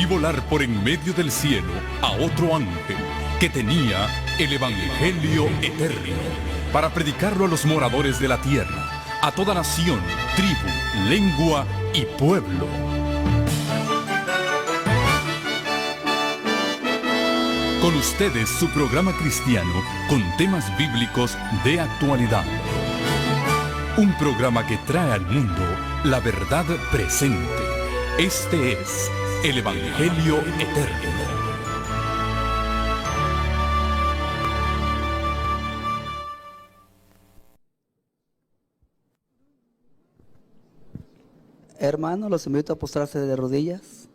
Vi volar por en medio del cielo a otro ángel que tenía el Evangelio eterno para predicarlo a los moradores de la tierra, a toda nación, tribu, lengua y pueblo. Con ustedes su programa cristiano con temas bíblicos de actualidad. Un programa que trae al mundo la verdad presente. Este es el Evangelio eterno. Hermanos, los invito a postrarse de rodillas.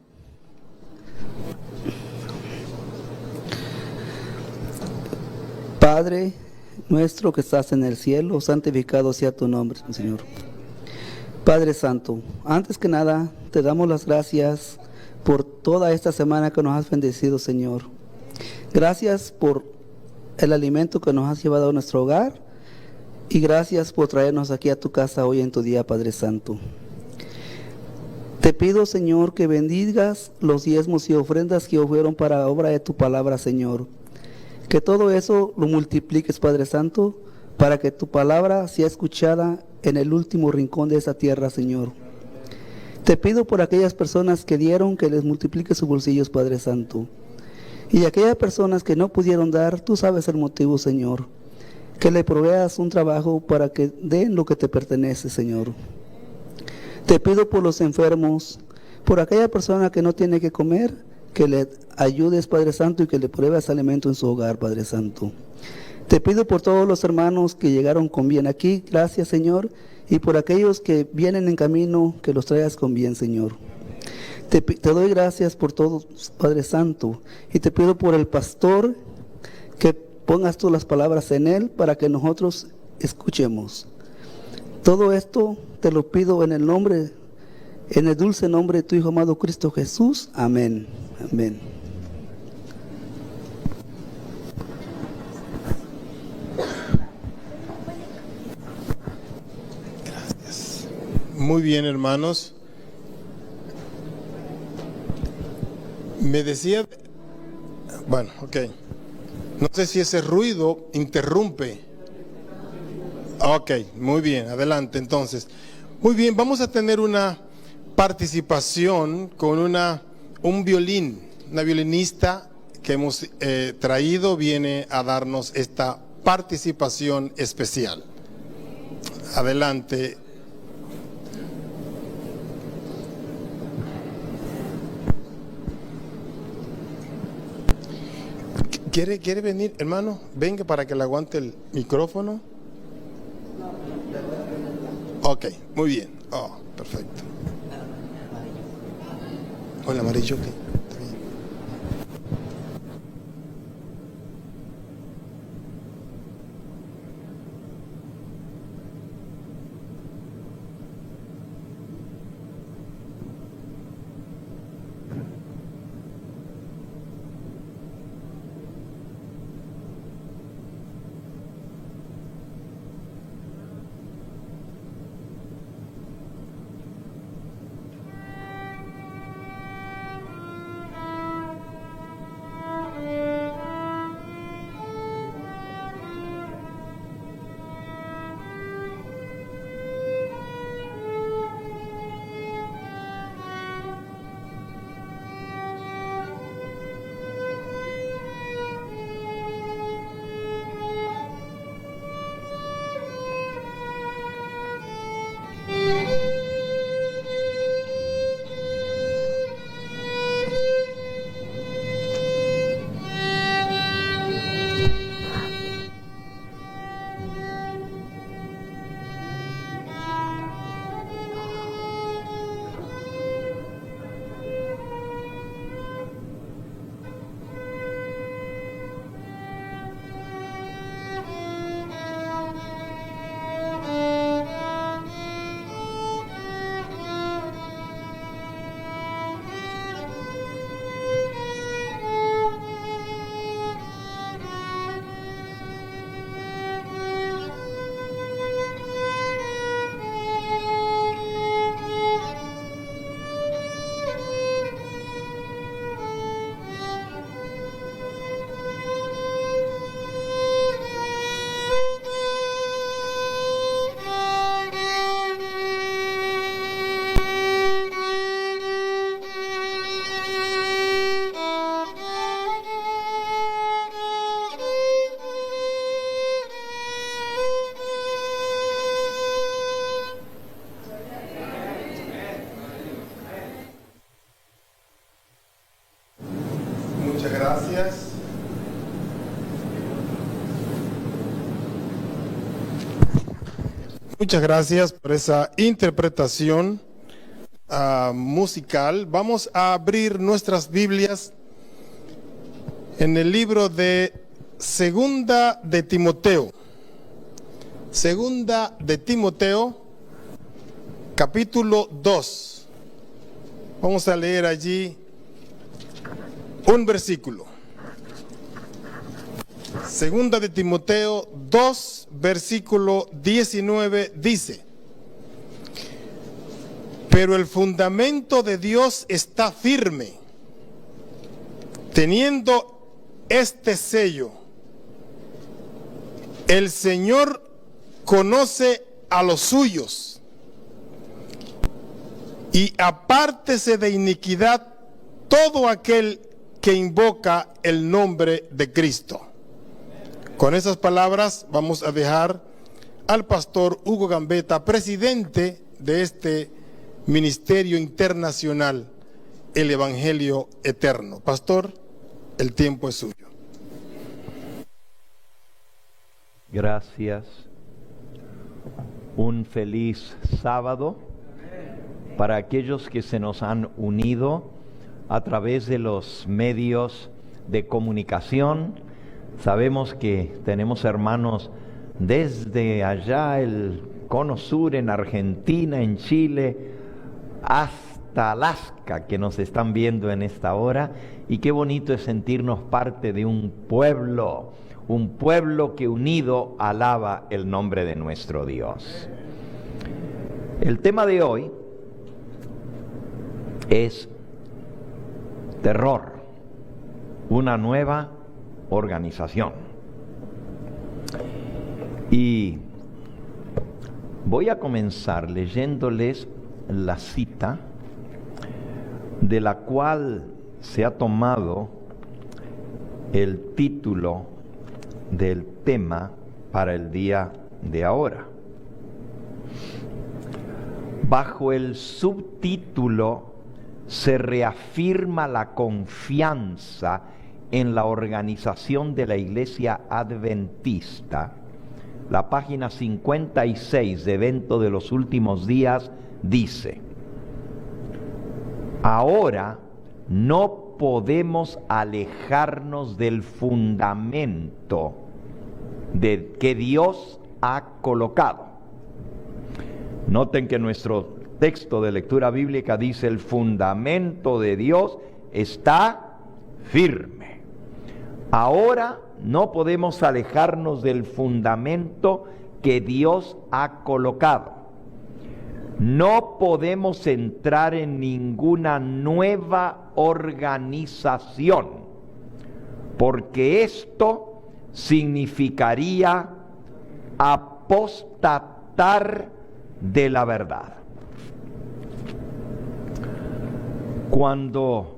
Padre nuestro que estás en el cielo, santificado sea tu nombre, Señor. Padre Santo, antes que nada, te damos las gracias por toda esta semana que nos has bendecido, Señor. Gracias por el alimento que nos has llevado a nuestro hogar y gracias por traernos aquí a tu casa hoy en tu día, Padre Santo. Te pido, Señor, que bendigas los diezmos y ofrendas que fueron para la obra de tu palabra, Señor. Que todo eso lo multipliques, Padre Santo, para que tu palabra sea escuchada en el último rincón de esa tierra, Señor. Te pido por aquellas personas que dieron, que les multipliques sus bolsillos, Padre Santo. Y aquellas personas que no pudieron dar, tú sabes el motivo, Señor. Que le proveas un trabajo para que den lo que te pertenece, Señor. Te pido por los enfermos, por aquella persona que no tiene que comer, que le ayudes, Padre Santo, y que le pruebes alimento en su hogar, Padre Santo. Te pido por todos los hermanos que llegaron con bien aquí, gracias, Señor, y por aquellos que vienen en camino, que los traigas con bien, Señor. Te doy gracias por todos, Padre Santo, y te pido por el pastor, que pongas tú las palabras en él para que nosotros escuchemos. Todo esto te lo pido en el nombre, en el dulce nombre de tu Hijo amado Cristo Jesús. Amén. Amén. Gracias. Muy bien, hermanos. Me decía, bueno, ok. No sé si ese ruido interrumpe. Ok, muy bien, adelante entonces. Muy bien, vamos a tener una participación con un violín, una violinista que hemos traído, viene a darnos esta participación especial. Adelante. ¿Quiere venir, hermano? Venga para que le aguante el micrófono. Ok, muy bien. Oh, perfecto. Hola, amarillo, ok. Está bien. Muchas gracias por esa interpretación musical. Vamos a abrir nuestras Biblias en el libro de Segunda de Timoteo. Segunda de Timoteo, capítulo 2. Vamos a leer allí un versículo. Segunda de Timoteo 2, versículo 19 dice: pero el fundamento de Dios está firme, teniendo este sello: el Señor conoce a los suyos, y apártese de iniquidad todo aquel que invoca el nombre de Cristo. Con esas palabras vamos a dejar al pastor Hugo Gambetta, presidente de este Ministerio Internacional, el Evangelio Eterno. Pastor, el tiempo es suyo. Gracias. Un feliz sábado para aquellos que se nos han unido a través de los medios de comunicación. Sabemos que tenemos hermanos desde allá, el Cono Sur, en Argentina, en Chile, hasta Alaska, que nos están viendo en esta hora. Y qué bonito es sentirnos parte de un pueblo que unido alaba el nombre de nuestro Dios. El tema de hoy es terror, una nueva organización. Y voy a comenzar leyéndoles la cita de la cual se ha tomado el título del tema para el día de ahora. Bajo el subtítulo se reafirma la confianza en la organización de la Iglesia Adventista. La página 56 de Evento de los Últimos Días dice: ahora no podemos alejarnos del fundamento que Dios ha colocado. Noten que nuestro texto de lectura bíblica dice: el fundamento de Dios está firme. Ahora no podemos alejarnos del fundamento que Dios ha colocado. No podemos entrar en ninguna nueva organización, porque esto significaría apostatar de la verdad. Cuando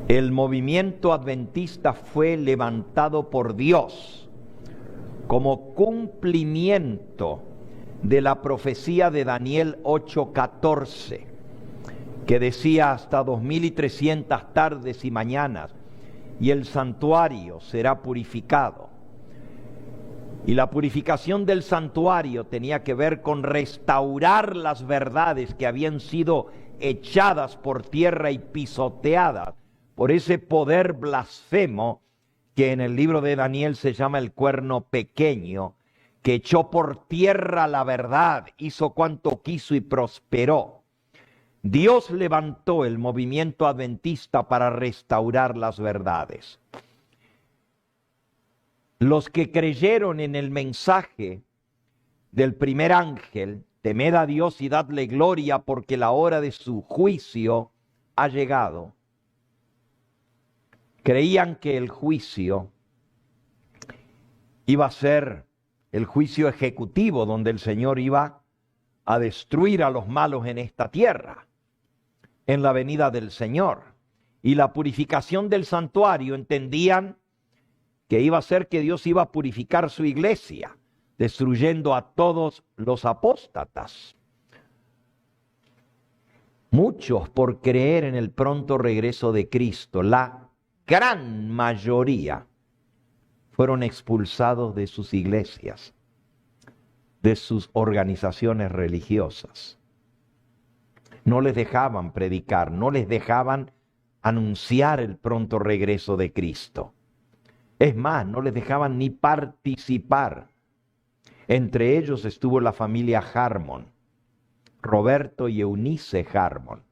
el movimiento adventista fue levantado por Dios como cumplimiento de la profecía de Daniel 8:14, que decía: hasta 2300 tardes y mañanas, y el santuario será purificado. Y la purificación del santuario tenía que ver con restaurar las verdades que habían sido echadas por tierra y pisoteadas por ese poder blasfemo que en el libro de Daniel se llama el cuerno pequeño, que echó por tierra la verdad, hizo cuanto quiso y prosperó. Dios levantó el movimiento adventista para restaurar las verdades. Los que creyeron en el mensaje del primer ángel, temed a Dios y dadle gloria porque la hora de su juicio ha llegado, creían que el juicio iba a ser el juicio ejecutivo, donde el Señor iba a destruir a los malos en esta tierra, en la venida del Señor. Y la purificación del santuario, entendían que iba a ser que Dios iba a purificar su iglesia, destruyendo a todos los apóstatas. Muchos, por creer en el pronto regreso de Cristo, la gran mayoría fueron expulsados de sus iglesias. de sus organizaciones religiosas. No les dejaban predicar, no les dejaban anunciar el pronto regreso de Cristo. Es más, no les dejaban ni participar. Entre ellos estuvo la familia Harmon, Roberto y Eunice Harmon,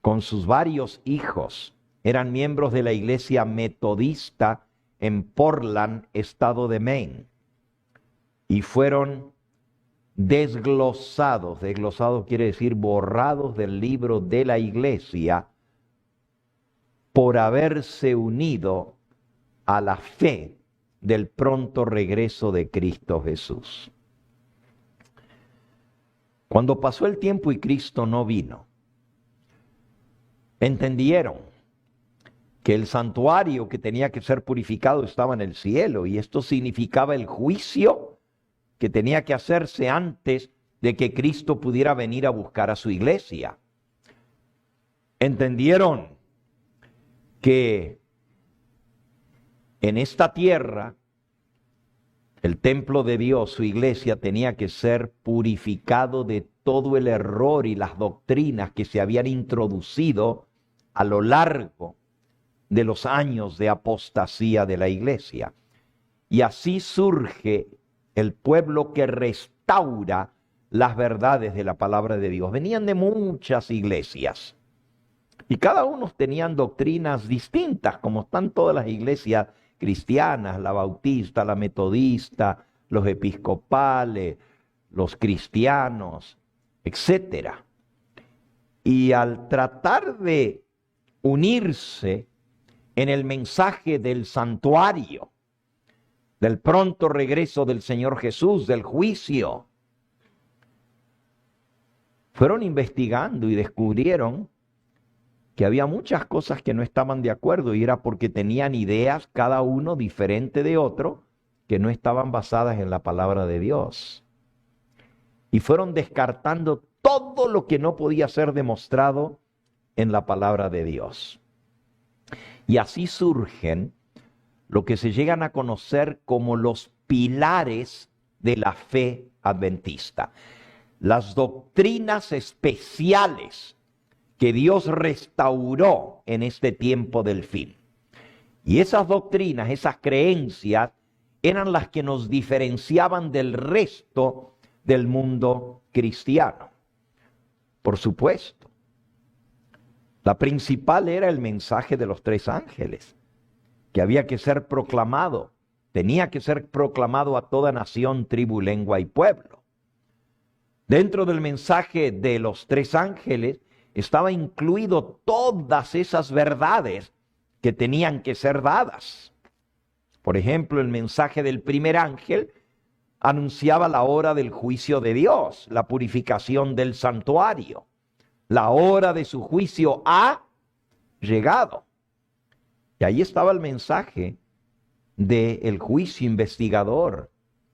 con sus varios hijos. Eran miembros de la iglesia metodista en Portland, estado de Maine, y fueron desglosados quiere decir borrados del libro de la iglesia por haberse unido a la fe del pronto regreso de Cristo Jesús. Cuando pasó el tiempo y Cristo no vino, entendieron que el santuario que tenía que ser purificado estaba en el cielo, y esto significaba el juicio que tenía que hacerse antes de que Cristo pudiera venir a buscar a su iglesia. Entendieron que en esta tierra el templo de Dios, su iglesia, tenía que ser purificado de todo el error y las doctrinas que se habían introducido a lo largo de los años de apostasía de la iglesia. Y así surge el pueblo que restaura las verdades de la palabra de Dios. Venían de muchas iglesias y cada uno tenían doctrinas distintas, como están todas las iglesias cristianas, la bautista, la metodista, los episcopales, los cristianos, etc. Y al tratar de unirse en el mensaje del santuario, del pronto regreso del Señor Jesús, del juicio, fueron investigando y descubrieron que había muchas cosas que no estaban de acuerdo, y era porque tenían ideas, cada uno diferente de otro, que no estaban basadas en la palabra de Dios. Y fueron descartando todo lo que no podía ser demostrado en la palabra de Dios. Y así surgen lo que se llegan a conocer como los pilares de la fe adventista. Las doctrinas especiales que Dios restauró en este tiempo del fin. Y esas doctrinas, esas creencias, eran las que nos diferenciaban del resto del mundo cristiano. Por supuesto, la principal era el mensaje de los 3 ángeles, que había que ser proclamado, tenía que ser proclamado a toda nación, tribu, lengua y pueblo. Dentro del mensaje de los 3 ángeles estaba incluido todas esas verdades que tenían que ser dadas. Por ejemplo, el mensaje del primer ángel anunciaba la hora del juicio de Dios, la purificación del santuario. La hora de su juicio ha llegado. Y ahí estaba el mensaje del juicio investigador,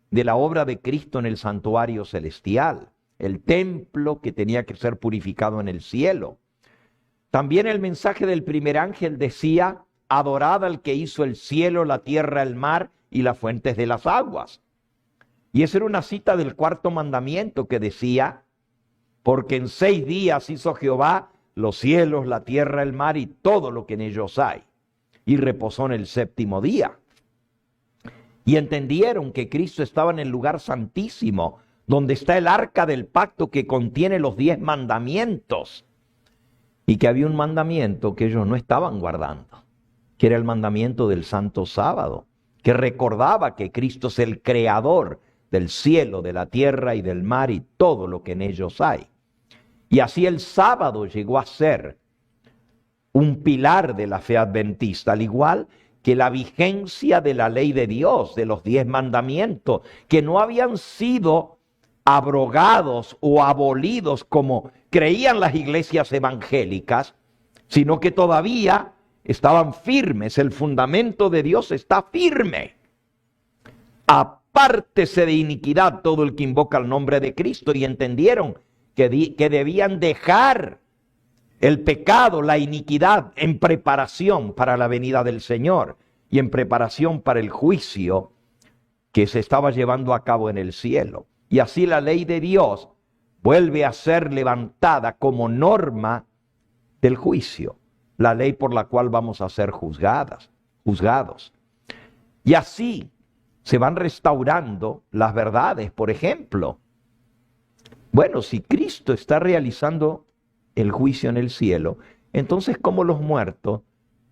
de la obra de Cristo en el santuario celestial, el templo que tenía que ser purificado en el cielo. También el mensaje del primer ángel decía: adorad al que hizo el cielo, la tierra, el mar y las fuentes de las aguas. Y esa era una cita del 4º mandamiento que decía: porque en 6 días hizo Jehová los cielos, la tierra, el mar y todo lo que en ellos hay, y reposó en el 7º día. Y entendieron que Cristo estaba en el lugar santísimo, donde está el arca del pacto que contiene los 10 mandamientos, y que había un mandamiento que ellos no estaban guardando, que era el mandamiento del santo sábado, que recordaba que Cristo es el creador del cielo, de la tierra y del mar y todo lo que en ellos hay. Y así el sábado llegó a ser un pilar de la fe adventista, al igual que la vigencia de la ley de Dios, de los 10 mandamientos, que no habían sido abrogados o abolidos como creían las iglesias evangélicas, sino que todavía estaban firmes. El fundamento de Dios está firme. Apártese de iniquidad todo el que invoca el nombre de Cristo. Y entendieron que debían dejar el pecado, la iniquidad, en preparación para la venida del Señor y en preparación para el juicio que se estaba llevando a cabo en el cielo. Y así la ley de Dios vuelve a ser levantada como norma del juicio, la ley por la cual vamos a ser juzgados. Y así se van restaurando las verdades. Por ejemplo, bueno, si Cristo está realizando el juicio en el cielo, entonces ¿cómo los muertos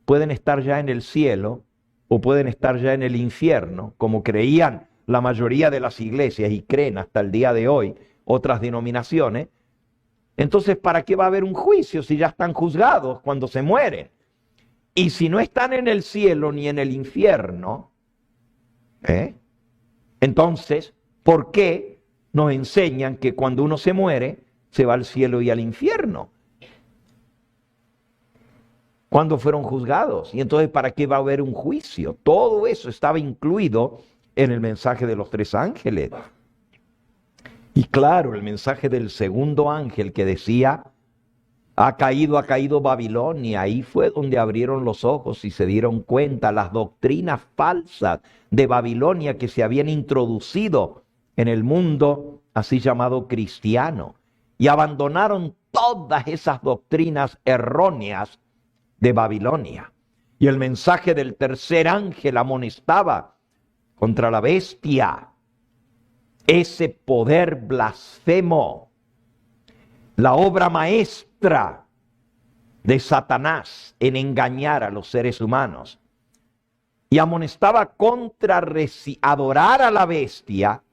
pueden estar ya en el cielo o pueden estar ya en el infierno, como creían la mayoría de las iglesias y creen hasta el día de hoy otras denominaciones? Entonces, ¿para qué va a haber un juicio si ya están juzgados cuando se mueren? Y si no están en el cielo ni en el infierno, entonces, ¿por qué nos enseñan que cuando uno se muere, se va al cielo y al infierno? ¿Cuándo fueron juzgados? Y entonces, ¿para qué va a haber un juicio? Todo eso estaba incluido en el mensaje de los 3 ángeles. Y claro, el mensaje del segundo ángel que decía, ha caído Babilonia. Ahí fue donde abrieron los ojos y se dieron cuenta las doctrinas falsas de Babilonia que se habían introducido en el mundo así llamado cristiano. Y abandonaron todas esas doctrinas erróneas de Babilonia. Y el mensaje del tercer ángel amonestaba contra la bestia, ese poder blasfemo, la obra maestra de Satanás en engañar a los seres humanos. Y amonestaba contra adorar a la bestia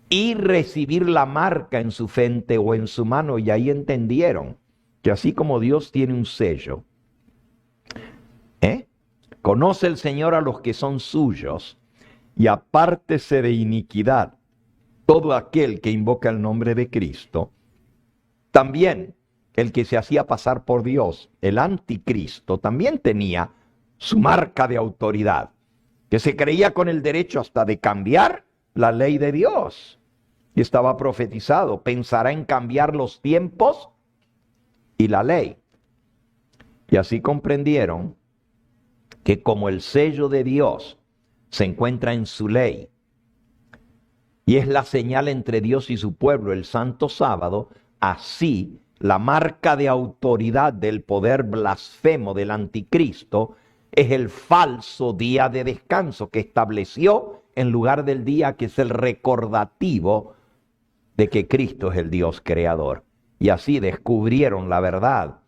y recibir la marca en su frente o en su mano. Y ahí entendieron que así como Dios tiene un sello, conoce el Señor a los que son suyos, y apártese de iniquidad todo aquel que invoca el nombre de Cristo. También el que se hacía pasar por Dios, el anticristo, también tenía su marca de autoridad, que se creía con el derecho hasta de cambiar la ley de Dios. Y estaba profetizado, pensará en cambiar los tiempos y la ley. Y así comprendieron que como el sello de Dios se encuentra en su ley, y es la señal entre Dios y su pueblo, el santo sábado, así la marca de autoridad del poder blasfemo del anticristo es el falso día de descanso que estableció en lugar del día que es el recordativo de que Cristo es el Dios creador. Y así descubrieron la verdad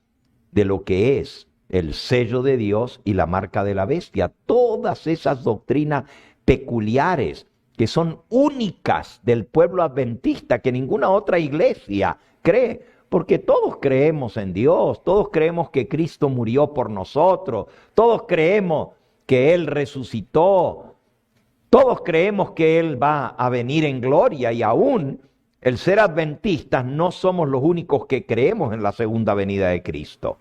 de lo que es el sello de Dios y la marca de la bestia. Todas esas doctrinas peculiares que son únicas del pueblo adventista, que ninguna otra iglesia cree, porque todos creemos en Dios, todos creemos que Cristo murió por nosotros, todos creemos que Él resucitó, todos creemos que Él va a venir en gloria, y aún el ser adventistas no somos los únicos que creemos en la segunda venida de Cristo.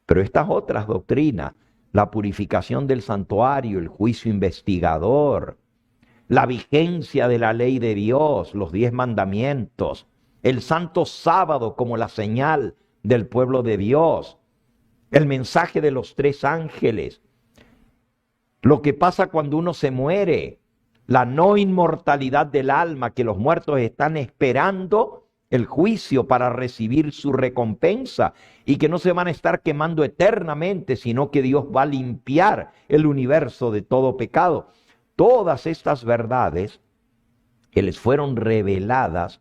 Pero estas otras doctrinas, la purificación del santuario, el juicio investigador, la vigencia de la ley de Dios, los 10 mandamientos, el santo sábado como la señal del pueblo de Dios, el mensaje de los 3 ángeles, lo que pasa cuando uno se muere, la no inmortalidad del alma, que los muertos están esperando el juicio para recibir su recompensa y que no se van a estar quemando eternamente, sino que Dios va a limpiar el universo de todo pecado. Todas estas verdades que les fueron reveladas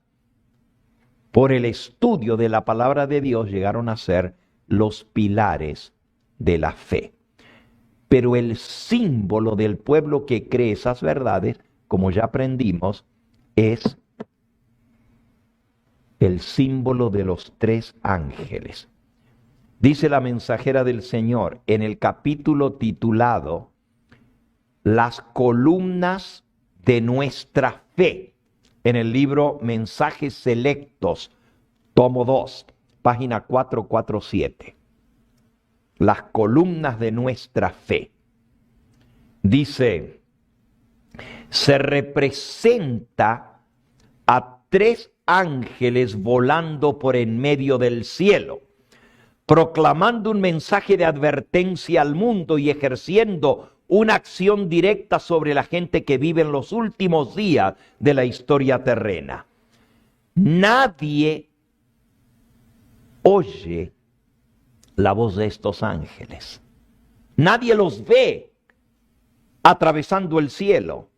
por el estudio de la palabra de Dios llegaron a ser los pilares de la fe. Pero el símbolo del pueblo que cree esas verdades, como ya aprendimos, es el símbolo de los 3 ángeles. Dice la mensajera del Señor en el capítulo titulado Las columnas de nuestra fe, en el libro Mensajes Selectos, tomo 2, página 447. Las columnas de nuestra fe. Dice, se representa a 3 ángeles volando por en medio del cielo, proclamando un mensaje de advertencia al mundo y ejerciendo una acción directa sobre la gente que vive en los últimos días de la historia terrena. Nadie oye la voz de estos ángeles. Nadie los ve atravesando el cielo,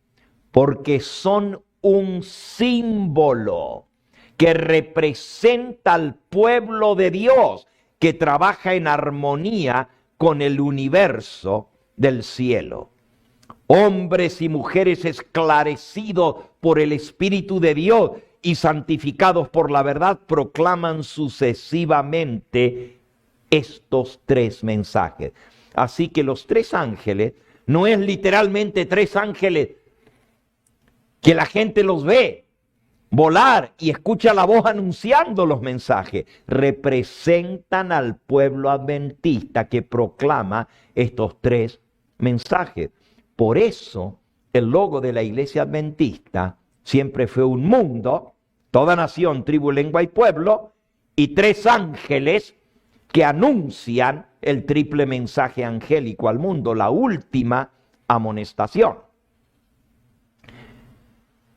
porque son un símbolo que representa al pueblo de Dios que trabaja en armonía con el universo del cielo. Hombres y mujeres esclarecidos por el Espíritu de Dios y santificados por la verdad proclaman sucesivamente estos tres mensajes. Así que los tres ángeles no es literalmente tres ángeles que la gente los ve volar y escucha la voz anunciando los mensajes. Representan al pueblo adventista que proclama estos tres mensajes. Por eso el logo de la iglesia adventista siempre fue un mundo, toda nación, tribu, lengua y pueblo, y tres ángeles que anuncian el triple mensaje angélico al mundo, la última amonestación.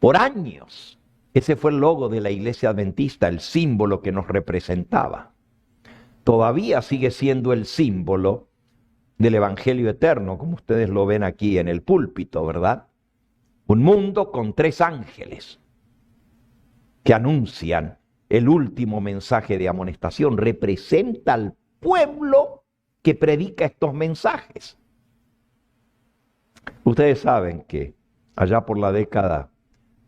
Por años, ese fue el logo de la iglesia adventista, el símbolo que nos representaba. Todavía sigue siendo el símbolo del evangelio eterno, como ustedes lo ven aquí en el púlpito, ¿verdad? Un mundo con tres ángeles que anuncian el último mensaje de amonestación. Representa al pueblo que predica estos mensajes. Ustedes saben que allá por la década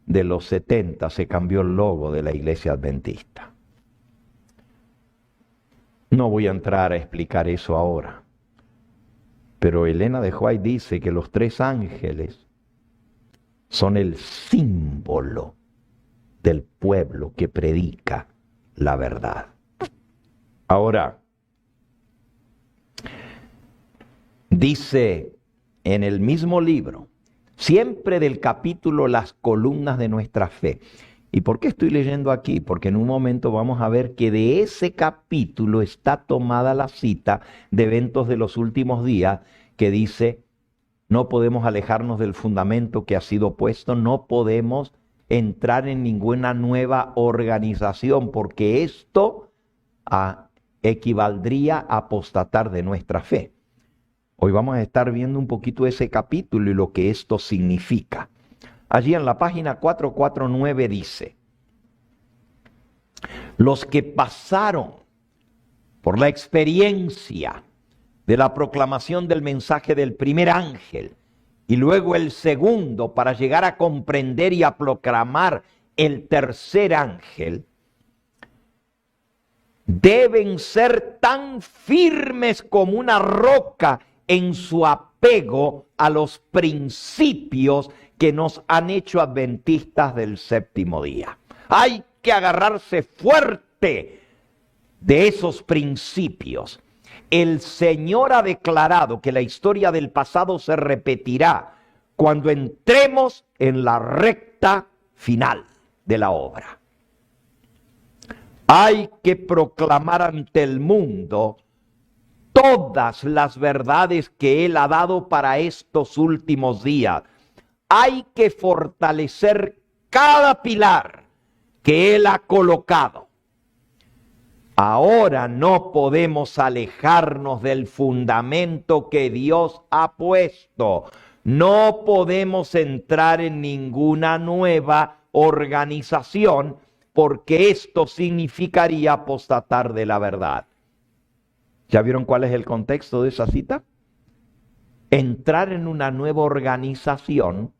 de los 70 se cambió el logo de la iglesia adventista. No voy a entrar a explicar eso ahora, pero Elena de White dice que los tres ángeles son el símbolo del pueblo que predica la verdad. Ahora, dice en el mismo libro, siempre del capítulo Las columnas de nuestra fe. ¿Y por qué estoy leyendo aquí? Porque en un momento vamos a ver que de ese capítulo está tomada la cita de Eventos de los Últimos Días que dice: no podemos alejarnos del fundamento que ha sido puesto, no podemos entrar en ninguna nueva organización, porque esto equivaldría a apostatar de nuestra fe. Hoy vamos a estar viendo un poquito ese capítulo y lo que esto significa. Allí en la página 449 dice: los que pasaron por la experiencia de la proclamación del mensaje del primer ángel y luego el segundo para llegar a comprender y a proclamar el tercer ángel, deben ser tan firmes como una roca en su apego a los principios que nos han hecho adventistas del séptimo día. Hay que agarrarse fuerte de esos principios. El Señor ha declarado que la historia del pasado se repetirá cuando entremos en la recta final de la obra. Hay que proclamar ante el mundo todas las verdades que Él ha dado para estos últimos días. Hay que fortalecer cada pilar que Él ha colocado. Ahora no podemos alejarnos del fundamento que Dios ha puesto. No podemos entrar en ninguna nueva organización, porque esto significaría apostatar de la verdad. ¿Ya vieron cuál es el contexto de esa cita? Entrar en una nueva organización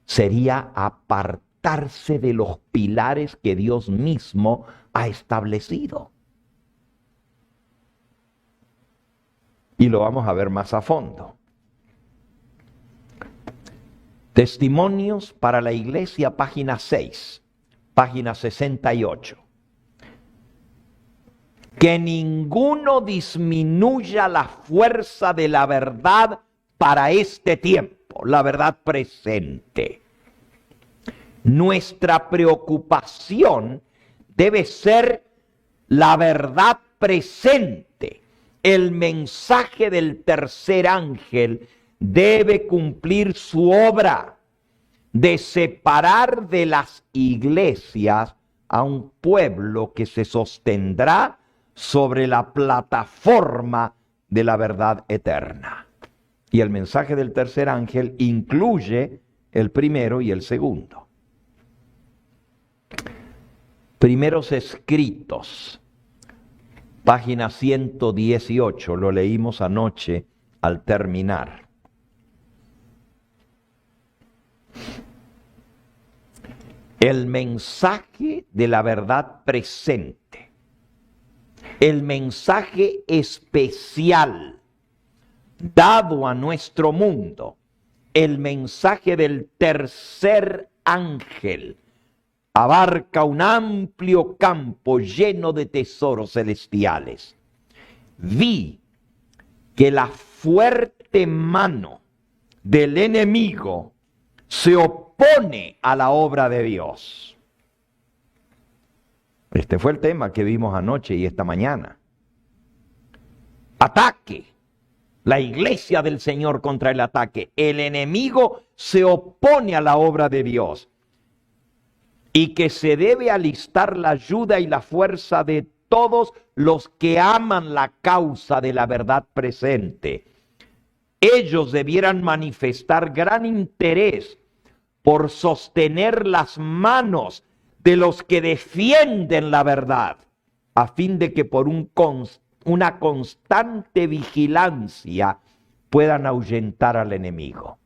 sería apartarse de los pilares que Dios mismo ha establecido. Y lo vamos a ver más a fondo. Testimonios para la Iglesia, página 6, página 68. Que ninguno disminuya la fuerza de la verdad para este tiempo, la verdad presente. Nuestra preocupación debe ser la verdad presente. El mensaje del tercer ángel debe cumplir su obra de separar de las iglesias a un pueblo que se sostendrá sobre la plataforma de la verdad eterna. Y el mensaje del tercer ángel incluye el primero y el segundo. Primeros escritos, página 118, lo leímos anoche al terminar. El mensaje de la verdad presente, el mensaje especial dado a nuestro mundo, el mensaje del tercer ángel, abarca un amplio campo lleno de tesoros celestiales. Vi que la fuerte mano del enemigo se opone a la obra de Dios. Este fue el tema que vimos anoche y esta mañana. Ataque. La iglesia del Señor contra el ataque. El enemigo se opone a la obra de Dios. Y que se debe alistar la ayuda y la fuerza de todos los que aman la causa de la verdad presente. Ellos debieran manifestar gran interés por sostener las manos de los que defienden la verdad, a fin de que por una constante vigilancia puedan ahuyentar al enemigo.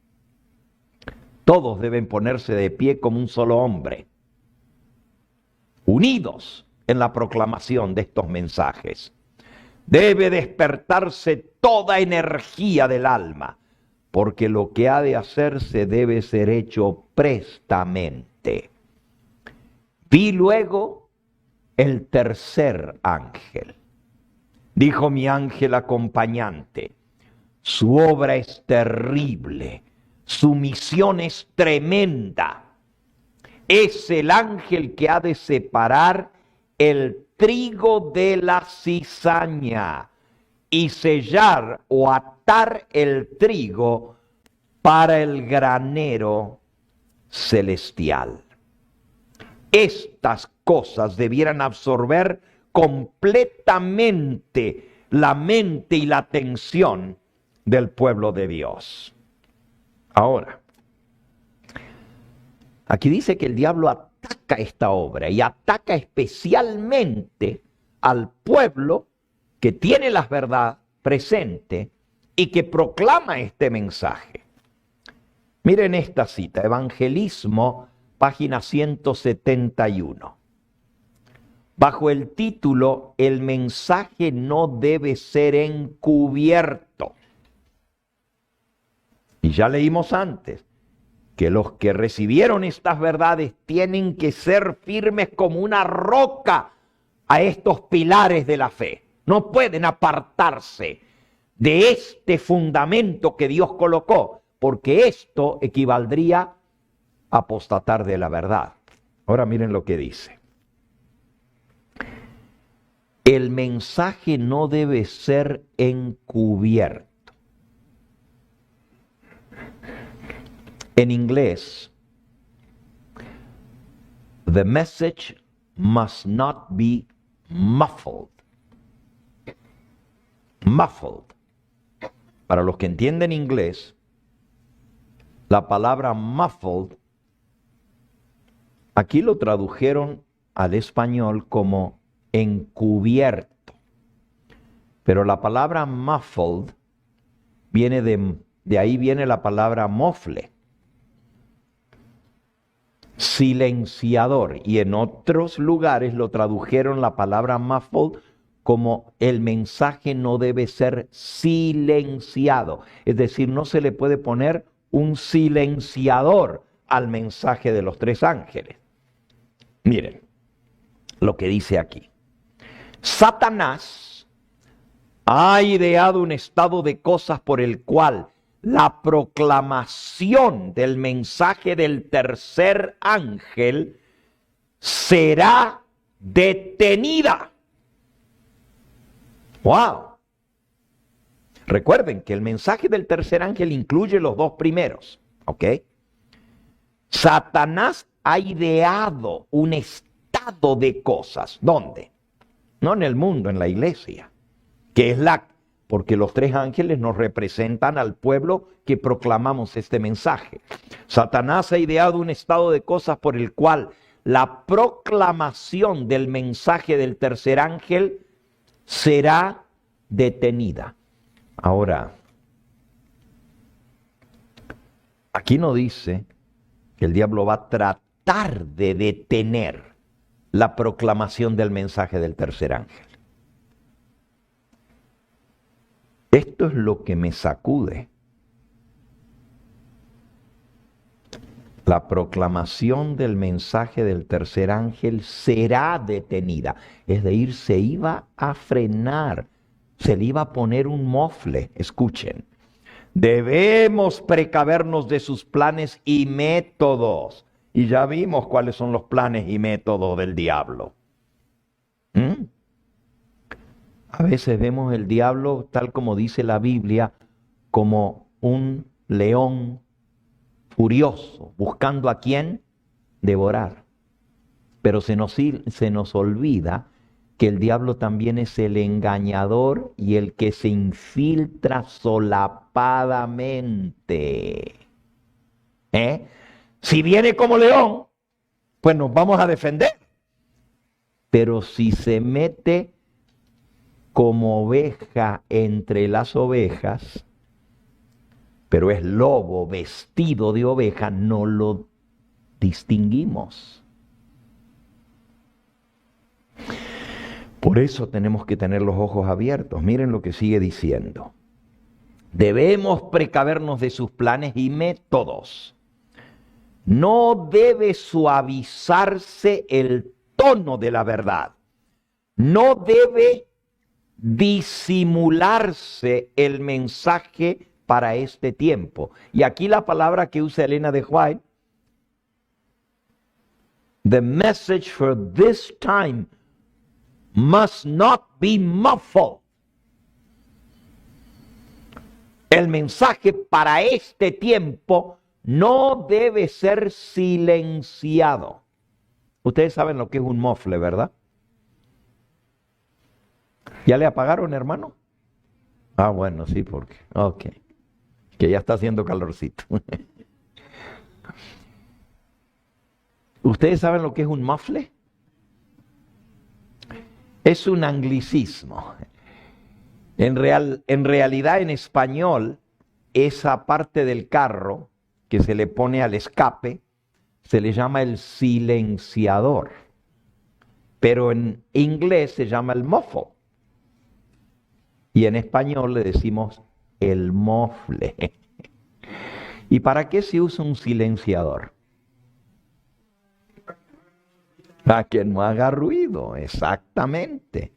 Todos deben ponerse de pie como un solo hombre, unidos en la proclamación de estos mensajes. Debe despertarse toda energía del alma, porque lo que ha de hacerse debe ser hecho prestamente. Vi luego el tercer ángel. Dijo mi ángel acompañante: su obra es terrible, su misión es tremenda. Es el ángel que ha de separar el trigo de la cizaña y sellar o atar el trigo para el granero celestial. Estas cosas debieran absorber completamente la mente y la atención del pueblo de Dios. Ahora, aquí dice que el diablo ataca esta obra y ataca especialmente al pueblo que tiene la verdad presente y que proclama este mensaje. Miren esta cita, Evangelismo, página 171. Bajo el título, el mensaje no debe ser encubierto. Y ya leímos antes que los que recibieron estas verdades tienen que ser firmes como una roca a estos pilares de la fe. No pueden apartarse de este fundamento que Dios colocó, porque esto equivaldría a apostatar de la verdad. Ahora miren lo que dice. El mensaje no debe ser encubierto. En inglés, the message must not be muffled. Muffled. Para los que entienden inglés, la palabra muffled, aquí lo tradujeron al español como encubierto. Pero la palabra muffled viene de ahí viene la palabra mofle. Silenciador, y en otros lugares lo tradujeron la palabra muffled como el mensaje no debe ser silenciado, es decir, no se le puede poner un silenciador al mensaje de los tres ángeles. Miren lo que dice aquí. Satanás ha ideado un estado de cosas por el cual la proclamación del mensaje del tercer ángel será detenida. ¡Wow! Recuerden que el mensaje del tercer ángel incluye los dos primeros, ¿ok? Satanás ha ideado un estado de cosas. ¿Dónde? No en el mundo, en la iglesia, que es porque los tres ángeles nos representan al pueblo que proclamamos este mensaje. Satanás ha ideado un estado de cosas por el cual la proclamación del mensaje del tercer ángel será detenida. Ahora, aquí no dice que el diablo va a tratar de detener la proclamación del mensaje del tercer ángel. Esto es lo que me sacude. La proclamación del mensaje del tercer ángel será detenida. Es decir, se iba a frenar, se le iba a poner un mofle. Escuchen, debemos precavernos de sus planes y métodos. Y ya vimos cuáles son los planes y métodos del diablo. A veces vemos el diablo, tal como dice la Biblia, como un león furioso, buscando a quién devorar. Pero se nos olvida que el diablo también es el engañador y el que se infiltra solapadamente. Si viene como león, pues nos vamos a defender. Pero si se mete como oveja entre las ovejas, pero es lobo vestido de oveja, no lo distinguimos. Por eso tenemos que tener los ojos abiertos. Miren lo que sigue diciendo. Debemos precavernos de sus planes y métodos. No debe suavizarse el tono de la verdad. No debe disimularse el mensaje para este tiempo. Y aquí la palabra que usa Elena de White, the message for this time must not be muffled. El mensaje para este tiempo no debe ser silenciado. Ustedes saben lo que es un mofle, ¿verdad? ¿Ya le apagaron, hermano? Ah, bueno, sí, porque... Ok. Que ya está haciendo calorcito. ¿Ustedes saben lo que es un mofle? Es un anglicismo. En realidad, en español, esa parte del carro que se le pone al escape se le llama el silenciador. Pero en inglés se llama el muffle. Y en español le decimos el mofle. ¿Y para qué se usa un silenciador? Para que no haga ruido, exactamente.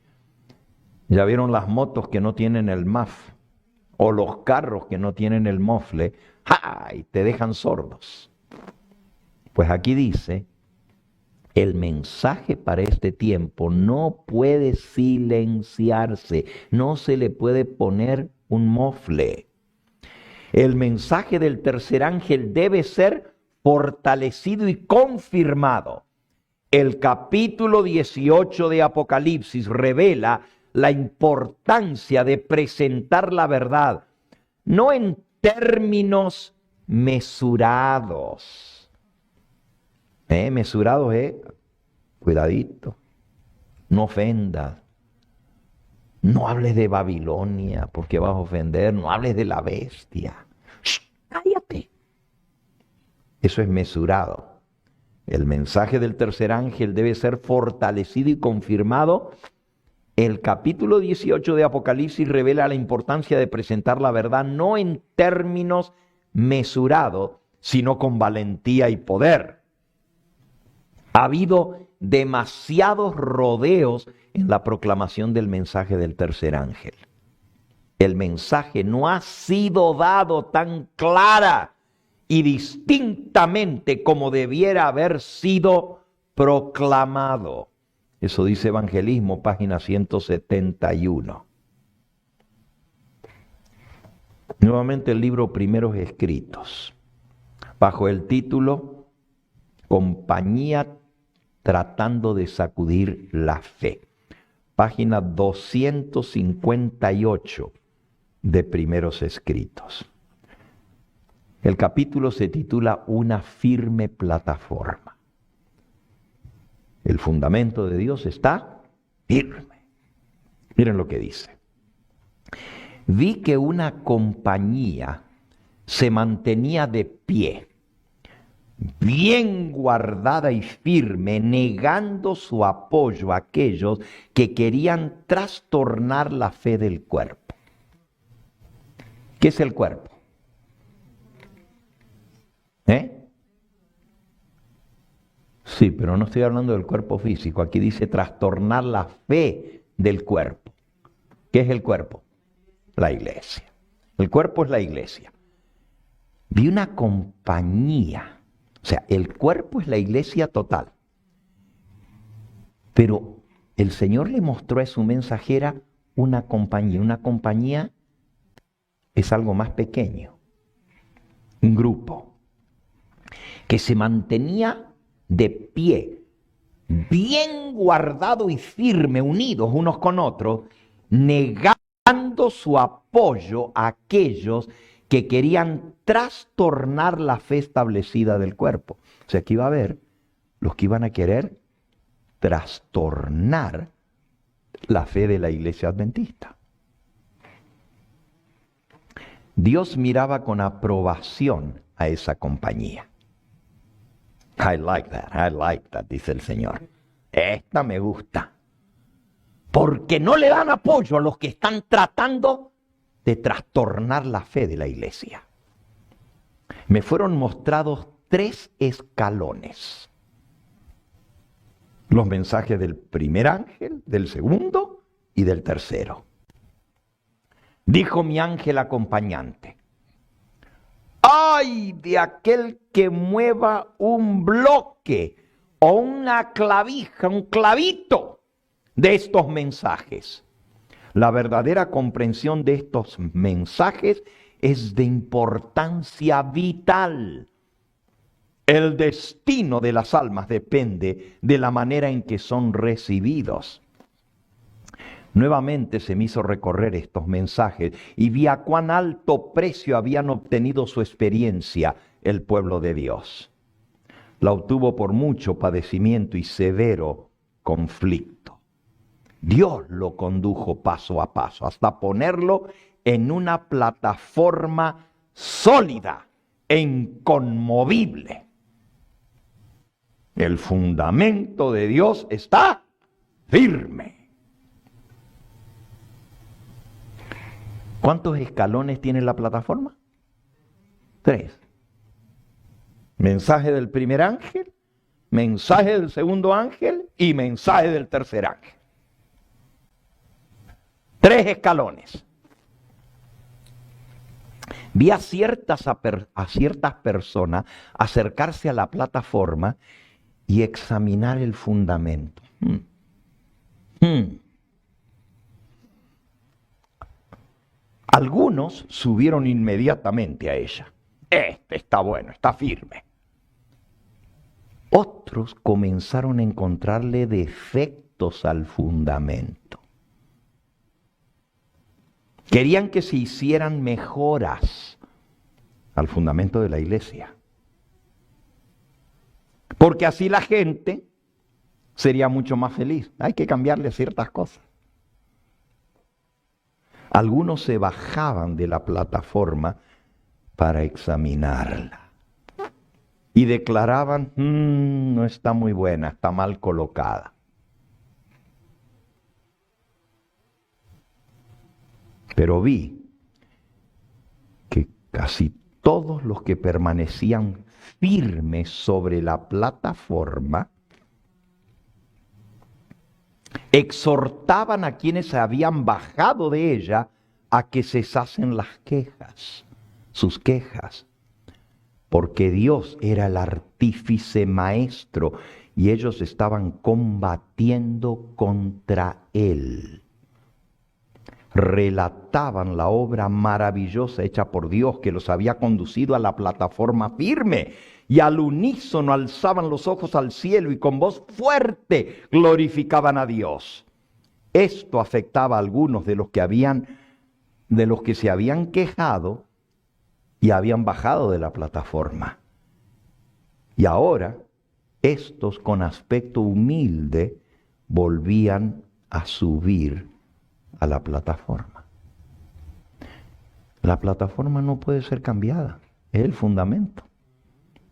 ¿Ya vieron las motos que no tienen el muff? O los carros que no tienen el mofle. ¡Ay! Te dejan sordos. Pues aquí dice, el mensaje para este tiempo no puede silenciarse, no se le puede poner un mofle. El mensaje del tercer ángel debe ser fortalecido y confirmado. El capítulo 18 de Apocalipsis revela la importancia de presentar la verdad, no en términos mesurados. Mesurados cuidadito, no ofendas, no hables de Babilonia porque vas a ofender, no hables de la bestia. ¡Shh! Cállate. Eso es mesurado. El mensaje del tercer ángel debe ser fortalecido y confirmado. El capítulo 18 de Apocalipsis revela la importancia de presentar la verdad no en términos mesurados, sino con valentía y poder. Ha habido demasiados rodeos en la proclamación del mensaje del tercer ángel. El mensaje no ha sido dado tan clara y distintamente como debiera haber sido proclamado. Eso dice Evangelismo, página 171. Nuevamente el libro Primeros Escritos, bajo el título Compañía tratando de sacudir la fe. Página 258 de Primeros Escritos. El capítulo se titula Una firme plataforma. El fundamento de Dios está firme. Miren lo que dice. Vi que una compañía se mantenía de pie, bien guardada y firme, negando su apoyo a aquellos que querían trastornar la fe del cuerpo. ¿Qué es el cuerpo? Sí, pero no estoy hablando del cuerpo físico. Aquí dice trastornar la fe del cuerpo. ¿Qué es el cuerpo? La iglesia. El cuerpo es la iglesia. Vi una compañía. O sea, el cuerpo es la iglesia total. Pero el Señor le mostró a su mensajera una compañía. Una compañía es algo más pequeño. Un grupo que se mantenía de pie, bien guardado y firme, unidos unos con otros, negando su apoyo a aquellos que querían trastornar la fe establecida del cuerpo. O sea, aquí iba a haber los que iban a querer trastornar la fe de la iglesia adventista. Dios miraba con aprobación a esa compañía. I like that, dice el Señor. Esta me gusta. Porque no le dan apoyo a los que están tratando de trastornar la fe de la iglesia. Me fueron mostrados 3 escalones. Los mensajes del primer ángel, del segundo y del tercero. Dijo mi ángel acompañante: ¡ay de aquel que mueva un bloque o una clavija, un clavito de estos mensajes! La verdadera comprensión de estos mensajes es de importancia vital. El destino de las almas depende de la manera en que son recibidos. Nuevamente se me hizo recorrer estos mensajes y vi a cuán alto precio habían obtenido su experiencia el pueblo de Dios. La obtuvo por mucho padecimiento y severo conflicto. Dios lo condujo paso a paso hasta ponerlo en una plataforma sólida e inconmovible. El fundamento de Dios está firme. ¿Cuántos escalones tiene la plataforma? 3. Mensaje del primer ángel, mensaje del segundo ángel y mensaje del tercer ángel. 3 escalones. Vi a ciertas personas acercarse a la plataforma y examinar el fundamento. Algunos subieron inmediatamente a ella. Este está bueno, está firme. Otros comenzaron a encontrarle defectos al fundamento. Querían que se hicieran mejoras al fundamento de la iglesia. Porque así la gente sería mucho más feliz. Hay que cambiarle ciertas cosas. Algunos se bajaban de la plataforma para examinarla. Y declaraban, no está muy buena, está mal colocada. Pero vi que casi todos los que permanecían firmes sobre la plataforma exhortaban a quienes se habían bajado de ella a que cesasen las quejas, sus quejas, porque Dios era el artífice maestro y ellos estaban combatiendo contra Él. relataban la obra maravillosa hecha por Dios que los había conducido a la plataforma firme, y al unísono alzaban los ojos al cielo y con voz fuerte glorificaban a Dios. Esto afectaba a algunos de los que se habían quejado y habían bajado de la plataforma. Y ahora estos, con aspecto humilde, volvían a subir a la plataforma. La plataforma no puede ser cambiada, es el fundamento.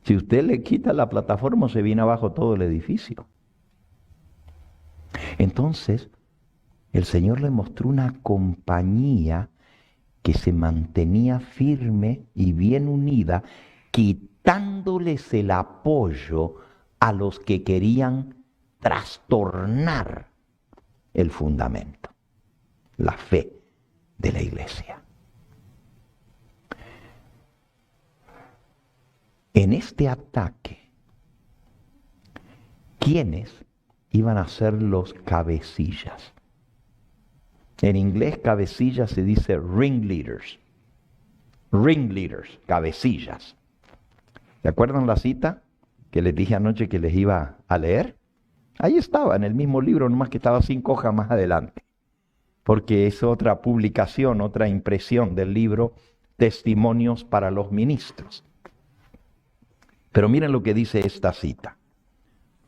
Si usted le quita la plataforma, se viene abajo todo el edificio. Entonces, el Señor le mostró una compañía que se mantenía firme y bien unida, quitándoles el apoyo a los que querían trastornar el fundamento, la fe de la iglesia. En este ataque, ¿quiénes iban a ser los cabecillas? En inglés, cabecillas se dice ringleaders. Ringleaders, cabecillas. ¿Se acuerdan la cita que les dije anoche que les iba a leer? Ahí estaba, en el mismo libro, nomás que estaba 5 hojas más adelante. Porque es otra publicación, otra impresión del libro Testimonios para los Ministros. Pero miren lo que dice esta cita.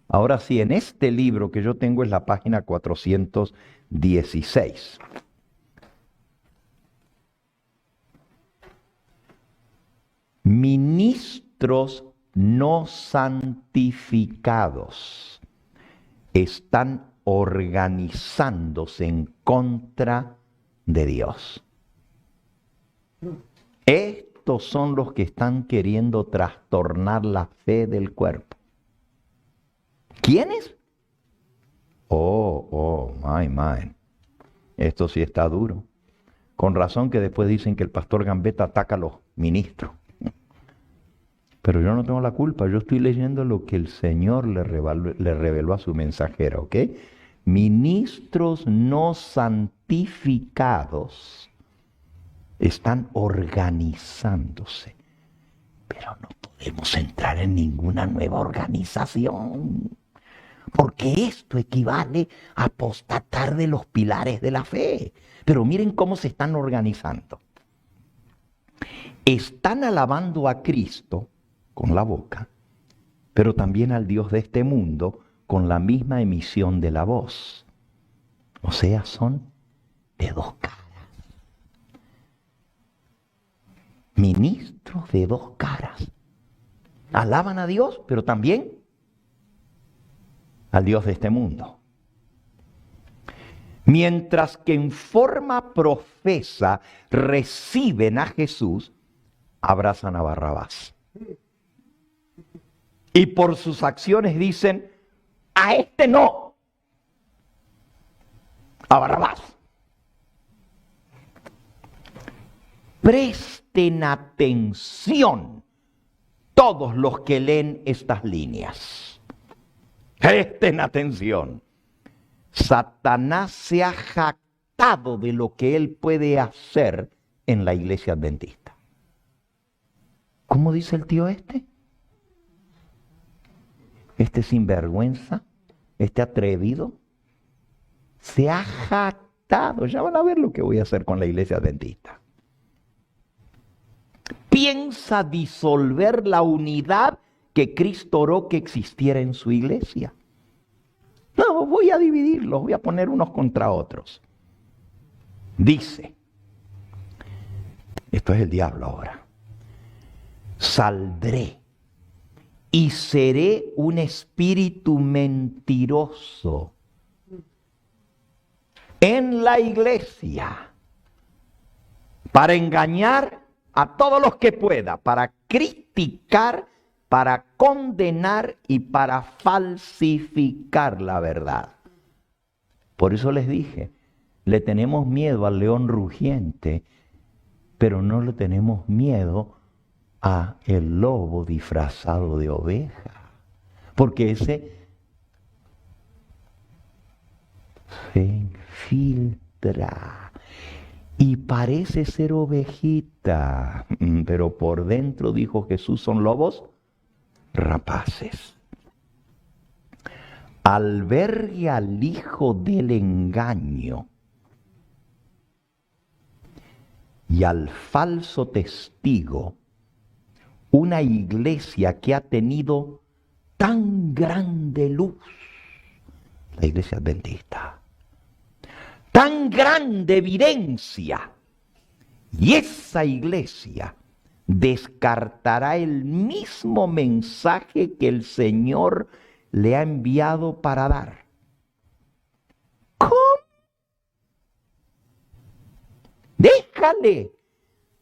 Ahora sí, en este libro que yo tengo es la página 416. Ministros no santificados están organizándose en contra de Dios. Estos son los que están queriendo trastornar la fe del cuerpo. ¿Quiénes? My. Esto sí está duro. Con razón que después dicen que el pastor Gambetta ataca a los ministros. Pero yo no tengo la culpa, yo estoy leyendo lo que el Señor le reveló a su mensajera, ¿ok? Ministros no santificados están organizándose. Pero no podemos entrar en ninguna nueva organización, porque esto equivale a apostatar de los pilares de la fe. Pero miren cómo se están organizando. Están alabando a Cristo con la boca, pero también al Dios de este mundo con la misma emisión de la voz. O sea, son de dos caras. Ministros de dos caras. Alaban a Dios, pero también al Dios de este mundo. Mientras que en forma profesa reciben a Jesús, abrazan a Barrabás. Y por sus acciones dicen, a este no, a Barrabás. Presten atención todos los que leen estas líneas. Presten atención. Satanás se ha jactado de lo que él puede hacer en la iglesia adventista. ¿Cómo dice el tío este? Este sinvergüenza, este atrevido, se ha jactado. Ya van a ver lo que voy a hacer con la iglesia adventista. Piensa disolver la unidad que Cristo oró que existiera en su iglesia. No, voy a dividirlos, voy a poner unos contra otros. Dice, esto es el diablo ahora, saldré y seré un espíritu mentiroso en la iglesia para engañar a todos los que pueda, para criticar, para condenar y para falsificar la verdad. Por eso les dije, le tenemos miedo al león rugiente, pero no le tenemos miedo a el lobo disfrazado de oveja, porque ese se infiltra Y parece ser ovejita, pero por dentro, dijo Jesús, son lobos rapaces. Albergue al hijo del engaño y al falso testigo, una iglesia que ha tenido tan grande luz, la iglesia adventista, tan grande evidencia, y esa iglesia descartará el mismo mensaje que el Señor le ha enviado para dar. ¿Cómo? Déjale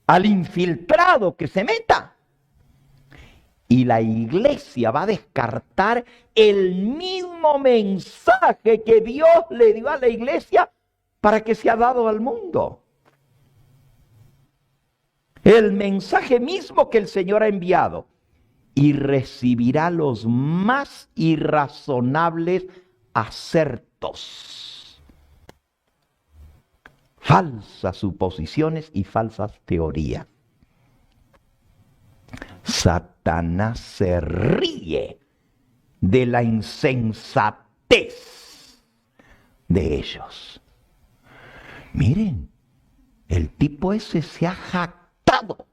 al infiltrado que se meta. Y la iglesia va a descartar el mismo mensaje que Dios le dio a la iglesia para que se ha dado al mundo. El mensaje mismo que el Señor ha enviado. Y recibirá los más irrazonables acertos, falsas suposiciones y falsas teorías. Satanás se ríe de la insensatez de ellos. Miren, el tipo ese se ha jactado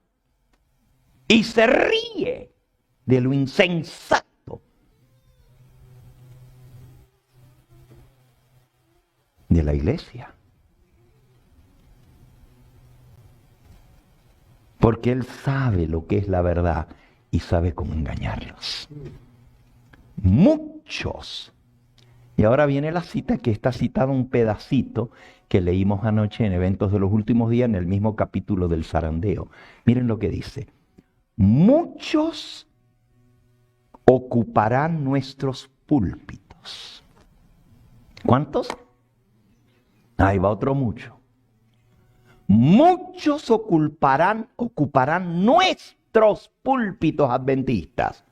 y se ríe de lo insensato de la iglesia. Porque él sabe lo que es la verdad y sabe cómo engañarlos. Muchos. Y ahora viene la cita que está citada un pedacito que leímos anoche en Eventos de los Últimos Días en el mismo capítulo del zarandeo. Miren lo que dice. Muchos ocuparán nuestros púlpitos. ¿Cuántos? Ahí va otro mucho. Muchos ocuparán nuestros púlpitos adventistas,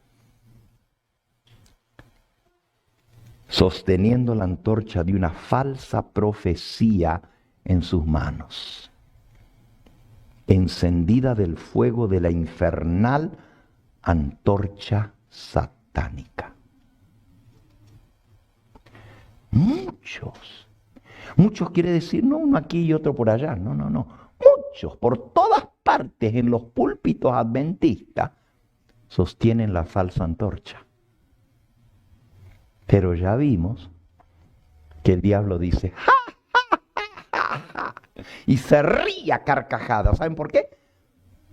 sosteniendo la antorcha de una falsa profecía en sus manos, encendida del fuego de la infernal antorcha satánica. Muchos quiere decir, no uno aquí y otro por allá, no. Muchos, por todas partes en los púlpitos adventistas, sostienen la falsa antorcha. Pero ya vimos que el diablo dice, ¡ja, ja, ja, ja! Y se ríe a carcajadas. ¿Saben por qué?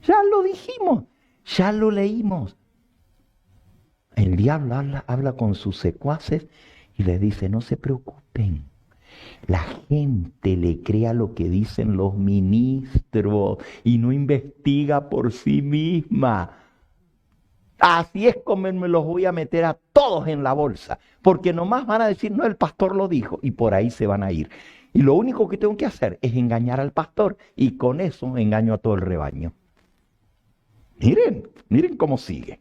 Ya lo dijimos, ya lo leímos. El diablo habla con sus secuaces y les dice, no se preocupen. La gente le cree a lo que dicen los ministros y no investiga por sí misma. Así es como me los voy a meter a todos en la bolsa, porque nomás van a decir, no, el pastor lo dijo, y por ahí se van a ir. Y lo único que tengo que hacer es engañar al pastor, y con eso engaño a todo el rebaño. Miren cómo sigue.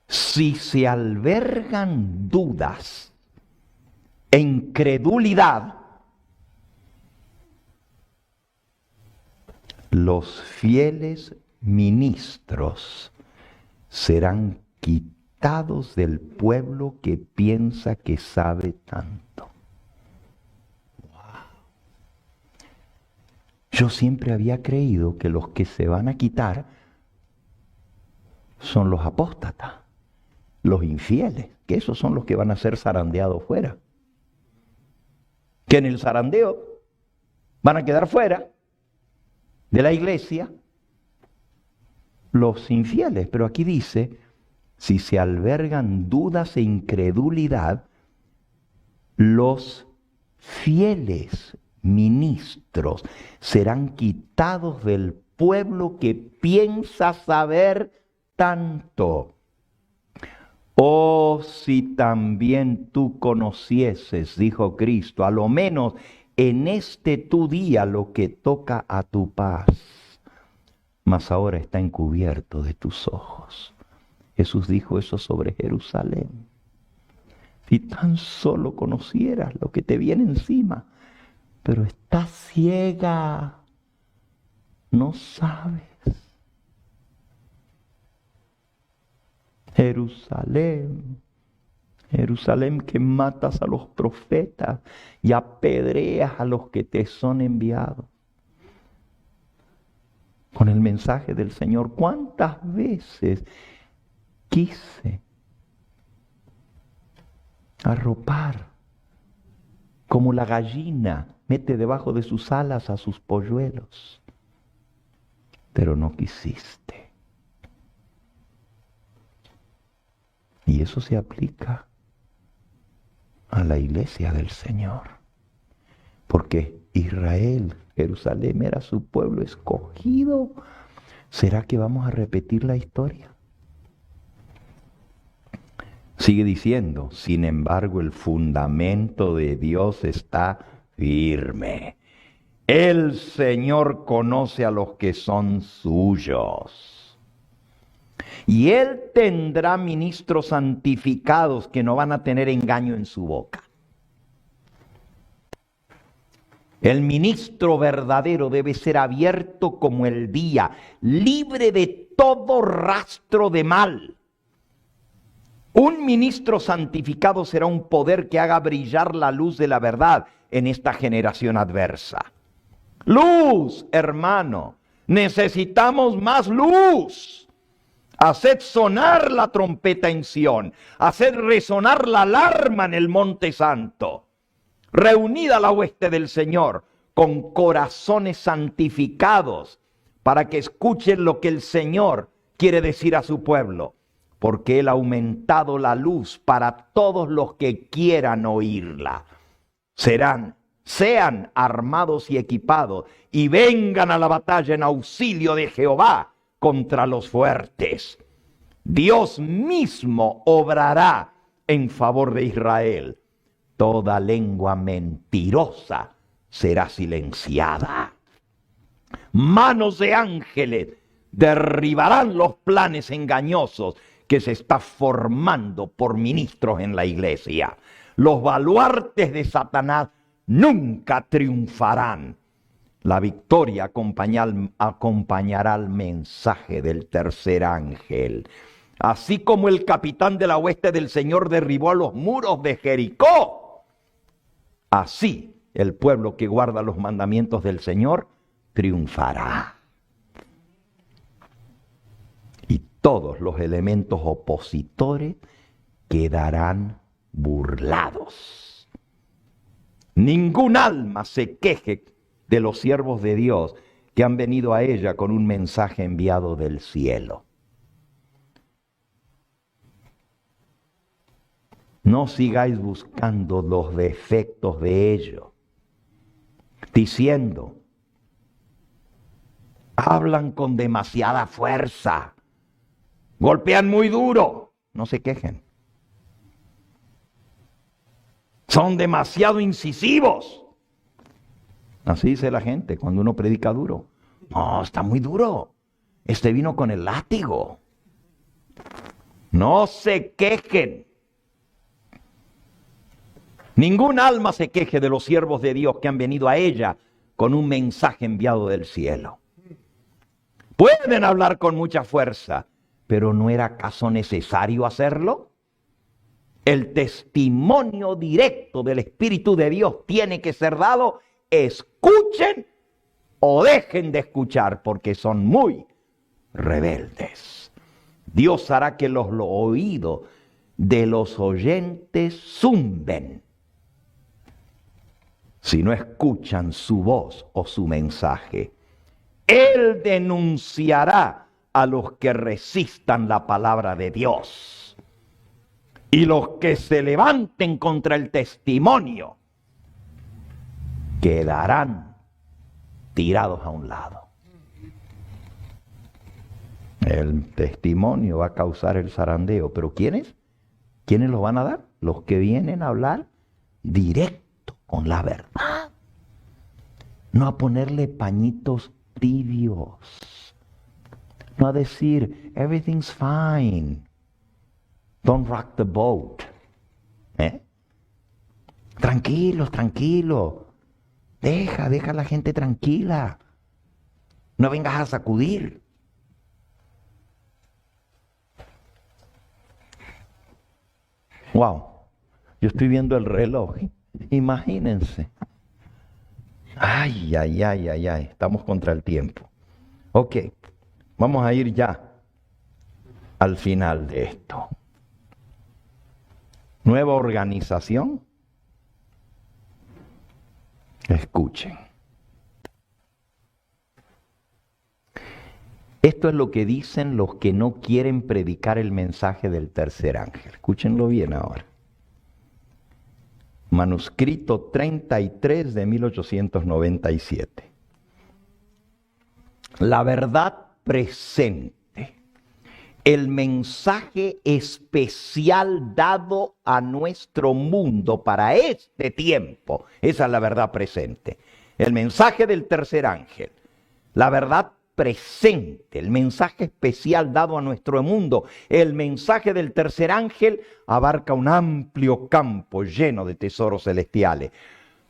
Si se albergan dudas e incredulidad, los fieles ministros serán quitados del pueblo que piensa que sabe tanto. Wow. Yo siempre había creído que los que se van a quitar son los apóstatas, los infieles, que esos son los que van a ser zarandeados fuera. Que en el zarandeo van a quedar fuera de la iglesia los infieles. Pero aquí dice, si se albergan dudas e incredulidad, los fieles ministros serán quitados del pueblo que piensa saber tanto. Oh, si también tú conocieses, dijo Cristo, a lo menos en este tu día lo que toca a tu paz, mas ahora está encubierto de tus ojos. Jesús dijo eso sobre Jerusalén. Si tan solo conocieras lo que te viene encima, pero estás ciega, no sabes. Jerusalén, Jerusalén, que matas a los profetas y apedreas a los que te son enviados. Con el mensaje del Señor, ¿cuántas veces quise arropar como la gallina mete debajo de sus alas a sus polluelos? Pero no quisiste. Y eso se aplica a la iglesia del Señor. Porque Israel, Jerusalén, era su pueblo escogido. ¿Será que vamos a repetir la historia? Sigue diciendo, sin embargo, el fundamento de Dios está firme. El Señor conoce a los que son suyos. Y Él tendrá ministros santificados que no van a tener engaño en su boca. El ministro verdadero debe ser abierto como el día, libre de todo rastro de mal. Un ministro santificado será un poder que haga brillar la luz de la verdad en esta generación adversa. Luz, hermano, necesitamos más luz. Haced sonar la trompeta en Sión, haced resonar la alarma en el Monte Santo. Reunida la hueste del Señor con corazones santificados para que escuchen lo que el Señor quiere decir a su pueblo. Porque Él ha aumentado la luz para todos los que quieran oírla. Sean armados y equipados y vengan a la batalla en auxilio de Jehová contra los fuertes. Dios mismo obrará en favor de Israel. Toda lengua mentirosa será silenciada. Manos de ángeles derribarán los planes engañosos que se está formando por ministros en la iglesia. Los baluartes de Satanás nunca triunfarán. La victoria acompañará al mensaje del tercer ángel. Así como el capitán de la hueste del Señor derribó a los muros de Jericó, así el pueblo que guarda los mandamientos del Señor triunfará. Y todos los elementos opositores quedarán burlados. Ningún alma se queje de los siervos de Dios que han venido a ella con un mensaje enviado del cielo. No sigáis buscando los defectos de ellos, diciendo, hablan con demasiada fuerza, golpean muy duro. No se quejen. Son demasiado incisivos. Así dice la gente cuando uno predica duro. No, está muy duro. Este vino con el látigo. No se quejen. Ningún alma se queje de los siervos de Dios que han venido a ella con un mensaje enviado del cielo. Pueden hablar con mucha fuerza, pero ¿no era acaso necesario hacerlo? El testimonio directo del Espíritu de Dios tiene que ser dado. Escuchen o dejen de escuchar, porque son muy rebeldes. Dios hará que los oídos de los oyentes zumben si no escuchan su voz o su mensaje. Él denunciará a los que resistan la palabra de Dios. Y los que se levanten contra el testimonio quedarán tirados a un lado. El testimonio va a causar el zarandeo, pero ¿quiénes? ¿Quiénes lo van a dar? Los que vienen a hablar directo con la verdad. No a ponerle pañitos tibios. No a decir, everything's fine. Don't rock the boat. Tranquilos, tranquilos. Deja a la gente tranquila. No vengas a sacudir. Wow, yo estoy viendo el reloj. Imagínense. Ay, estamos contra el tiempo. Ok, vamos a ir ya al final de esto. Nueva organización. Escuchen. Esto es lo que dicen los que no quieren predicar el mensaje del tercer ángel. Escúchenlo bien ahora. Manuscrito 33 de 1897. La verdad presente. El mensaje especial dado a nuestro mundo para este tiempo. Esa es la verdad presente. El mensaje del tercer ángel. La verdad presente, el mensaje especial dado a nuestro mundo. El mensaje del tercer ángel abarca un amplio campo lleno de tesoros celestiales.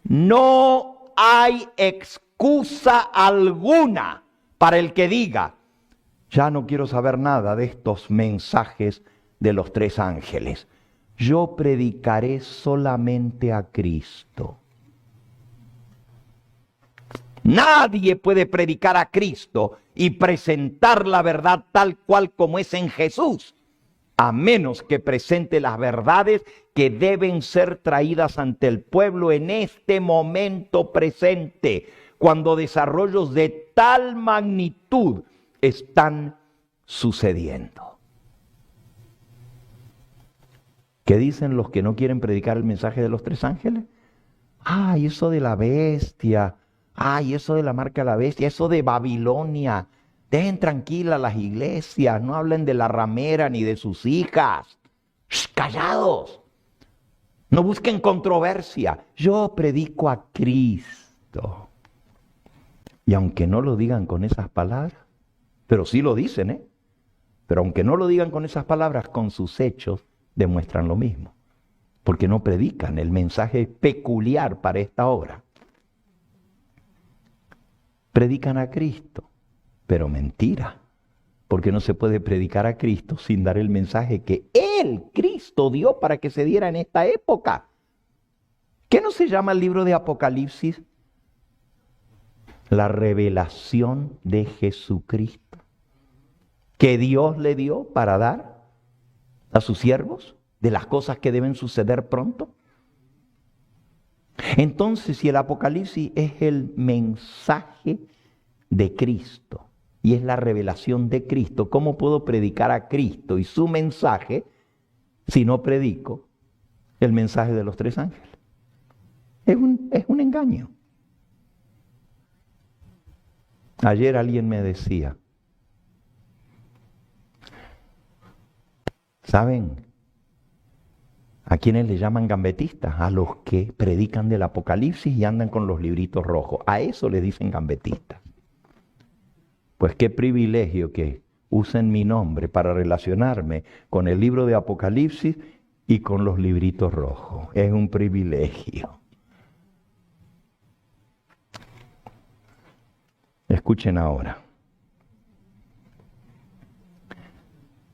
No hay excusa alguna para el que diga: ya no quiero saber nada de estos mensajes de los tres ángeles. Yo predicaré solamente a Cristo. Nadie puede predicar a Cristo y presentar la verdad tal cual como es en Jesús, a menos que presente las verdades que deben ser traídas ante el pueblo en este momento presente, cuando desarrollos de tal magnitud están sucediendo. ¿Qué dicen los que no quieren predicar el mensaje de los tres ángeles? Ay, eso de la bestia. Ay, eso de la marca de la bestia, eso de Babilonia. Dejen tranquilas las iglesias, no hablen de la ramera ni de sus hijas. ¡Shh! Callados. No busquen controversia. Yo predico a Cristo. Y aunque no lo digan con esas palabras, pero sí lo dicen, ¿eh? Pero aunque no lo digan con esas palabras, con sus hechos demuestran lo mismo. Porque no predican el mensaje peculiar para esta hora. Predican a Cristo, pero mentira, porque no se puede predicar a Cristo sin dar el mensaje que Él, Cristo, dio para que se diera en esta época. ¿Qué no se llama el libro de Apocalipsis? La revelación de Jesucristo, que Dios le dio para dar a sus siervos de las cosas que deben suceder pronto. Entonces, si el Apocalipsis es el mensaje de Cristo y es la revelación de Cristo, ¿cómo puedo predicar a Cristo y su mensaje si no predico el mensaje de los tres ángeles? Es un engaño. Ayer alguien me decía, ¿saben a quiénes le llaman gambetistas? A los que predican del Apocalipsis y andan con los libritos rojos. A eso le dicen gambetistas. Pues qué privilegio que usen mi nombre para relacionarme con el libro de Apocalipsis y con los libritos rojos. Es un privilegio. Escuchen ahora.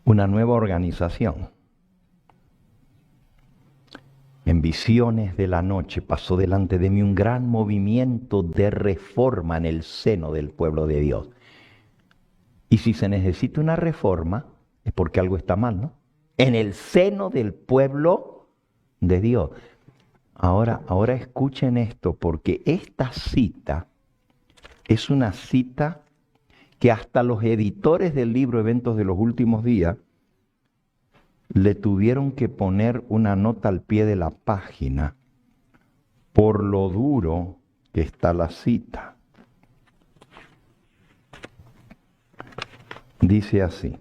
Una nueva organización. En visiones de la noche pasó delante de mí un gran movimiento de reforma en el seno del pueblo de Dios. Y si se necesita una reforma, es porque algo está mal, ¿no? En el seno del pueblo de Dios. Ahora escuchen esto, porque esta cita es una cita que hasta los editores del libro Eventos de los Últimos Días le tuvieron que poner una nota al pie de la página por lo duro que está la cita. Dice así: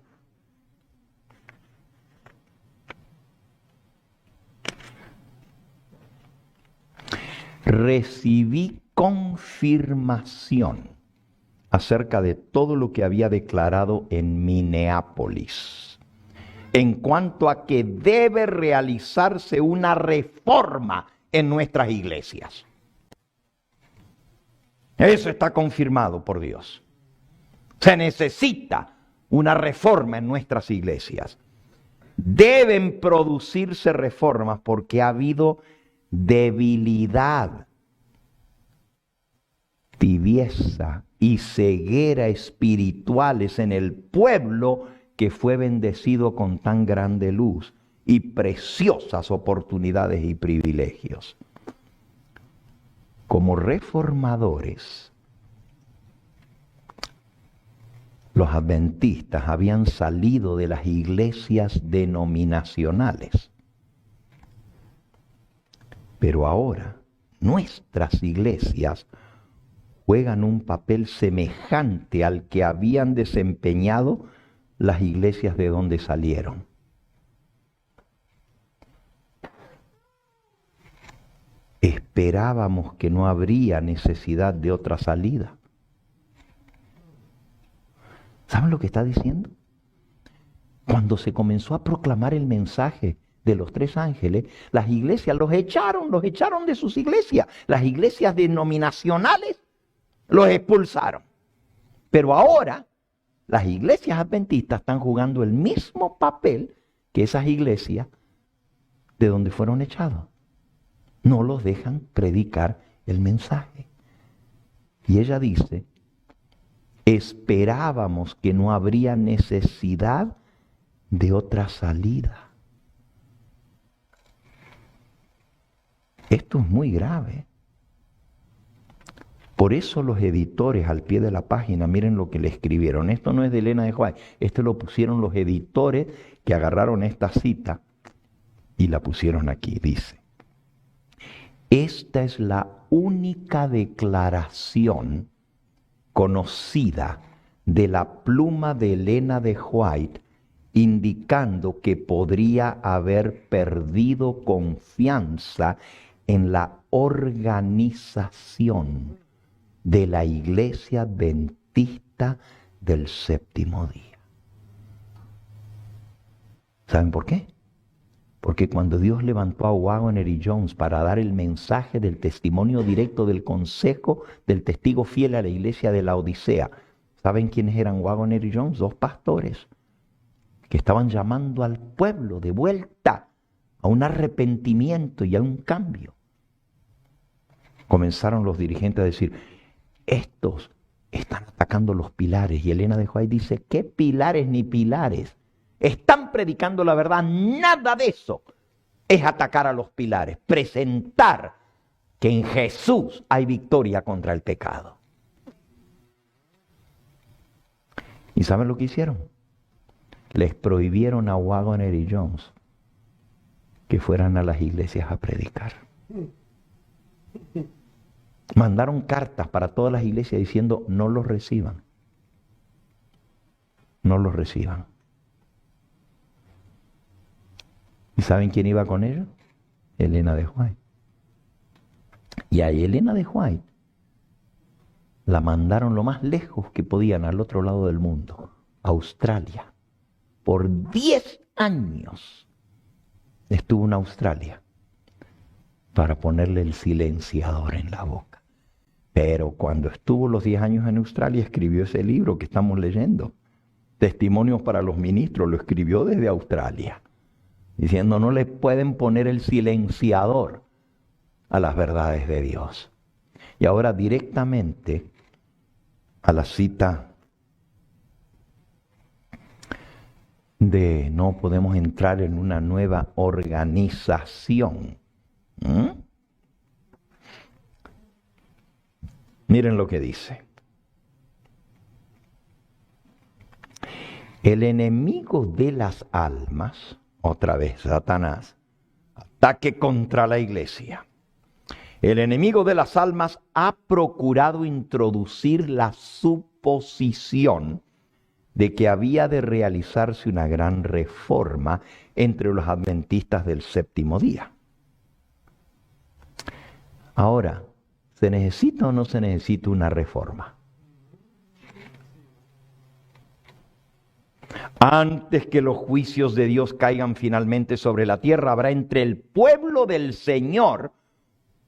recibí confirmación acerca de todo lo que había declarado en Minneapolis, en cuanto a que debe realizarse una reforma en nuestras iglesias. Eso está confirmado por Dios. Se necesita una reforma en nuestras iglesias. Deben producirse reformas porque ha habido debilidad, tibieza y ceguera espirituales en el pueblo que fue bendecido con tan grande luz y preciosas oportunidades y privilegios. Como reformadores, los adventistas habían salido de las iglesias denominacionales. Pero ahora nuestras iglesias juegan un papel semejante al que habían desempeñado las iglesias de donde salieron. Esperábamos que no habría necesidad de otra salida. ¿Saben lo que está diciendo? Cuando se comenzó a proclamar el mensaje de los 3 ángeles, las iglesias los echaron de sus iglesias. Las iglesias denominacionales los expulsaron. Pero ahora las iglesias adventistas están jugando el mismo papel que esas iglesias de donde fueron echados. No los dejan predicar el mensaje. Y ella dice, esperábamos que no habría necesidad de otra salida. Esto es muy grave. Por eso los editores al pie de la página, miren lo que le escribieron. Esto no es de Elena de White, esto lo pusieron los editores que agarraron esta cita y la pusieron aquí. Dice, esta es la única declaración conocida de la pluma de Elena de White indicando que podría haber perdido confianza en la organización de la Iglesia Adventista del Séptimo Día. ¿Saben por qué? Porque cuando Dios levantó a Waggoner y Jones para dar el mensaje del testimonio directo del consejo del testigo fiel a la iglesia de la Odisea, ¿saben quiénes eran Waggoner y Jones? 2 pastores que estaban llamando al pueblo de vuelta a un arrepentimiento y a un cambio. Comenzaron los dirigentes a decir, estos están atacando los pilares. Y Elena de White dice, ¿qué pilares ni pilares? Están predicando la verdad, nada de eso es atacar a los pilares, presentar que en Jesús hay victoria contra el pecado. ¿Y saben lo que hicieron? Les prohibieron a Waggoner y Jones que fueran a las iglesias a predicar. Mandaron cartas para todas las iglesias diciendo no los reciban. No los reciban. ¿Y saben quién iba con ellos? Elena de White. Y a Elena de White la mandaron lo más lejos que podían al otro lado del mundo, Australia. Por 10 años estuvo en Australia para ponerle el silenciador en la boca. Pero cuando estuvo los 10 años en Australia escribió ese libro que estamos leyendo, Testimonios para los Ministros, lo escribió desde Australia, diciendo no le pueden poner el silenciador a las verdades de Dios. Y ahora directamente a la cita de no podemos entrar en una nueva organización. Miren lo que dice. El enemigo de las almas, otra vez Satanás, ataque contra la iglesia. El enemigo de las almas ha procurado introducir la suposición de que había de realizarse una gran reforma entre los adventistas del séptimo día. Ahora, ¿se necesita o no se necesita una reforma? Antes que los juicios de Dios caigan finalmente sobre la tierra, habrá entre el pueblo del Señor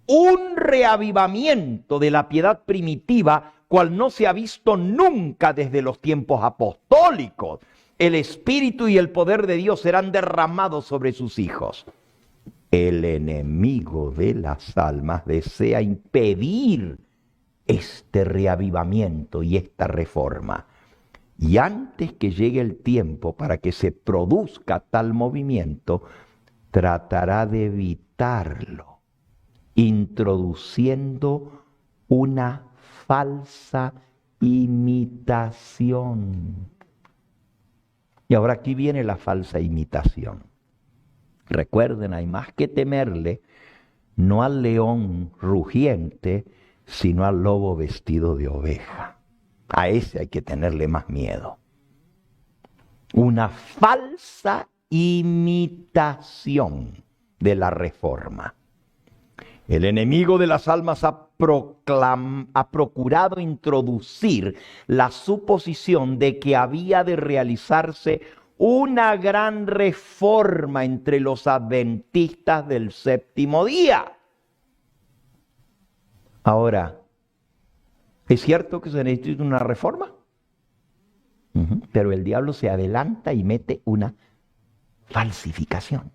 un reavivamiento de la piedad primitiva, cual no se ha visto nunca desde los tiempos apostólicos. El Espíritu y el poder de Dios serán derramados sobre sus hijos. El enemigo de las almas desea impedir este reavivamiento y esta reforma. Y antes que llegue el tiempo para que se produzca tal movimiento, tratará de evitarlo, introduciendo una falsa imitación. Y ahora aquí viene la falsa imitación. Recuerden, hay más que temerle, no al león rugiente, sino al lobo vestido de oveja. A ese hay que tenerle más miedo. Una falsa imitación de la reforma. El enemigo de las almas ha procurado introducir la suposición de que había de realizarse una gran reforma entre los adventistas del séptimo día. Ahora, ¿es cierto que se necesita una reforma? Pero el diablo se adelanta y mete una falsificación.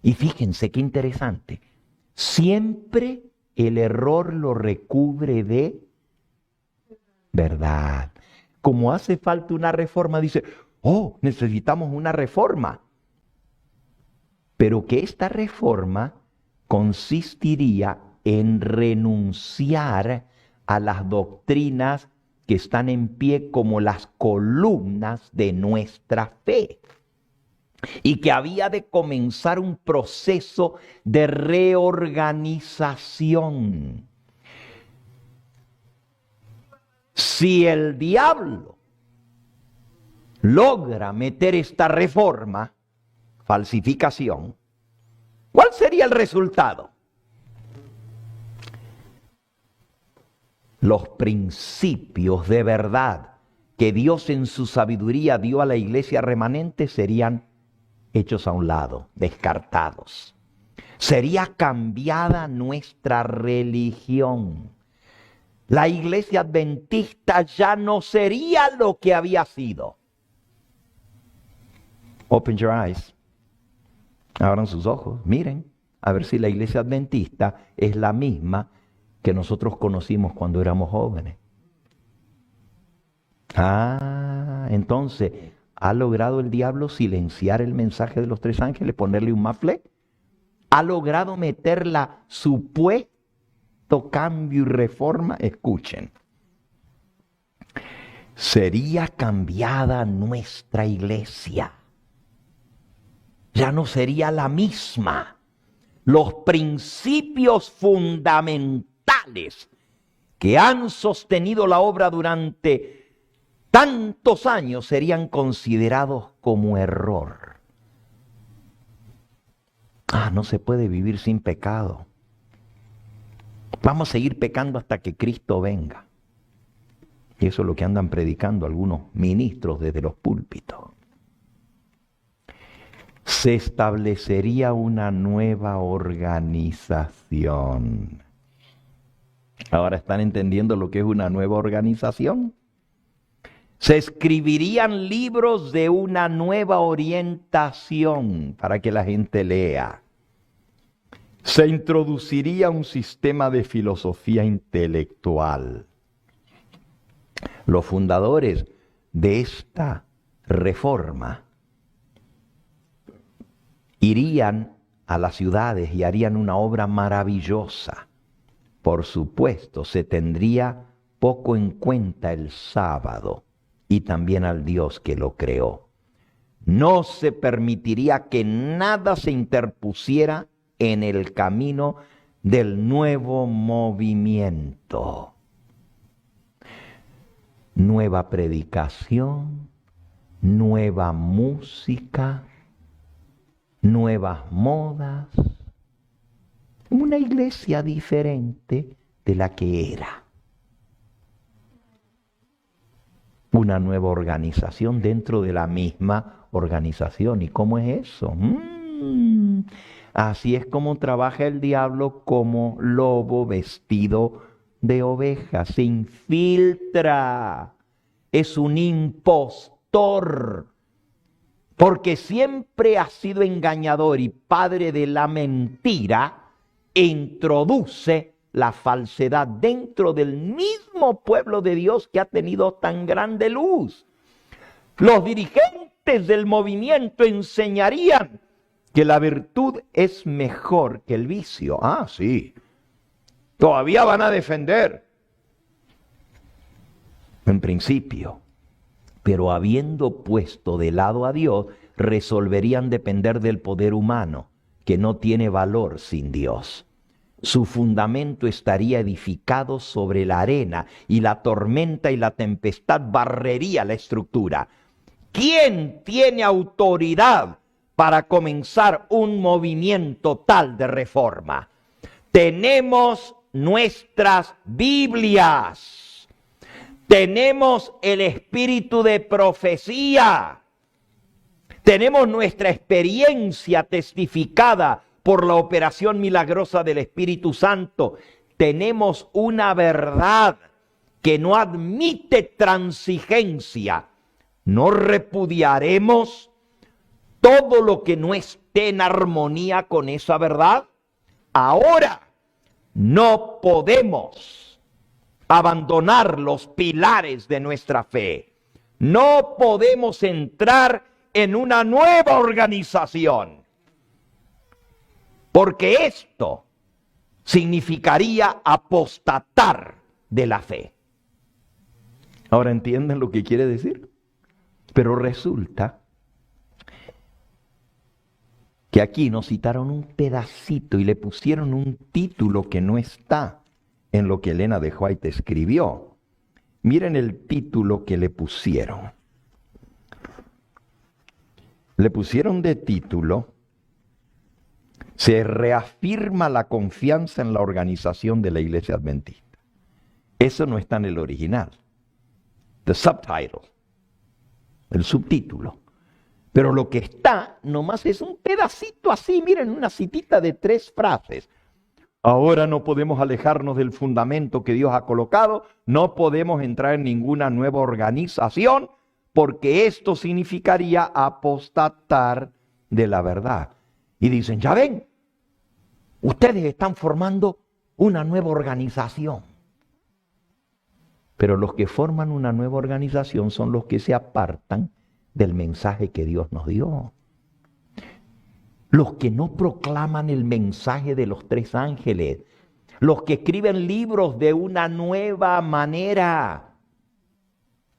Y fíjense qué interesante. Siempre el error lo recubre de verdad. Como hace falta una reforma, dice, oh, necesitamos una reforma. Pero que esta reforma consistiría en renunciar a las doctrinas que están en pie como las columnas de nuestra fe. Y que había de comenzar un proceso de reorganización. Si el diablo logra meter esta reforma, falsificación, ¿cuál sería el resultado? Los principios de verdad que Dios en su sabiduría dio a la iglesia remanente serían hechos a un lado, descartados. Sería cambiada nuestra religión. La iglesia adventista ya no sería lo que había sido. Open your eyes. Abran sus ojos, miren, a ver si la iglesia adventista es la misma que nosotros conocimos cuando éramos jóvenes. Entonces, ¿ha logrado el diablo silenciar el mensaje de los tres ángeles, ponerle un mafle? ¿Ha logrado meter la supuesto cambio y reforma? Escuchen. Sería cambiada nuestra iglesia. Ya no sería la misma. Los principios fundamentales que han sostenido la obra durante tantos años serían considerados como error. No se puede vivir sin pecado. Vamos a seguir pecando hasta que Cristo venga. Y eso es lo que andan predicando algunos ministros desde los púlpitos. Se establecería una nueva organización. ¿Ahora están entendiendo lo que es una nueva organización? Se escribirían libros de una nueva orientación para que la gente lea. Se introduciría un sistema de filosofía intelectual. Los fundadores de esta reforma irían a las ciudades y harían una obra maravillosa. Por supuesto, se tendría poco en cuenta el sábado y también al Dios que lo creó. No se permitiría que nada se interpusiera en el camino del nuevo movimiento. Nueva predicación, nueva música, nuevas modas. Una iglesia diferente de la que era. Una nueva organización dentro de la misma organización. ¿Y cómo es eso? Así es como trabaja el diablo como lobo vestido de oveja. Se infiltra. Es un impostor. Porque siempre ha sido engañador y padre de la mentira. Introduce la falsedad dentro del mismo pueblo de Dios que ha tenido tan grande luz. Los dirigentes del movimiento enseñarían que la virtud es mejor que el vicio. Ah, sí. Todavía van a defender. En principio. Pero habiendo puesto de lado a Dios, resolverían depender del poder humano, que no tiene valor sin Dios. Su fundamento estaría edificado sobre la arena y la tormenta y la tempestad barrería la estructura. ¿Quién tiene autoridad para comenzar un movimiento tal de reforma? Tenemos nuestras Biblias. Tenemos el espíritu de profecía. Tenemos nuestra experiencia testificada por la operación milagrosa del Espíritu Santo. Tenemos una verdad que no admite transigencia. No repudiaremos todo lo que no esté en armonía con esa verdad. Ahora no podemos abandonar los pilares de nuestra fe. No podemos entrar en una nueva organización, porque esto significaría apostatar de la fe. ¿Ahora entienden lo que quiere decir? Pero resulta que aquí nos citaron un pedacito y le pusieron un título que no está en lo que Elena de White escribió. Miren el título que le pusieron. Le pusieron de título: se reafirma la confianza en la organización de la Iglesia Adventista. Eso no está en el original. The subtitle. El subtítulo. Pero lo que está nomás es un pedacito así, miren, una citita de 3 frases. Ahora no podemos alejarnos del fundamento que Dios ha colocado, no podemos entrar en ninguna nueva organización, porque esto significaría apostatar de la verdad. Y dicen, ya ven, ustedes están formando una nueva organización. Pero los que forman una nueva organización son los que se apartan del mensaje que Dios nos dio. Los que no proclaman el mensaje de los 3 ángeles. Los que escriben libros de una nueva manera.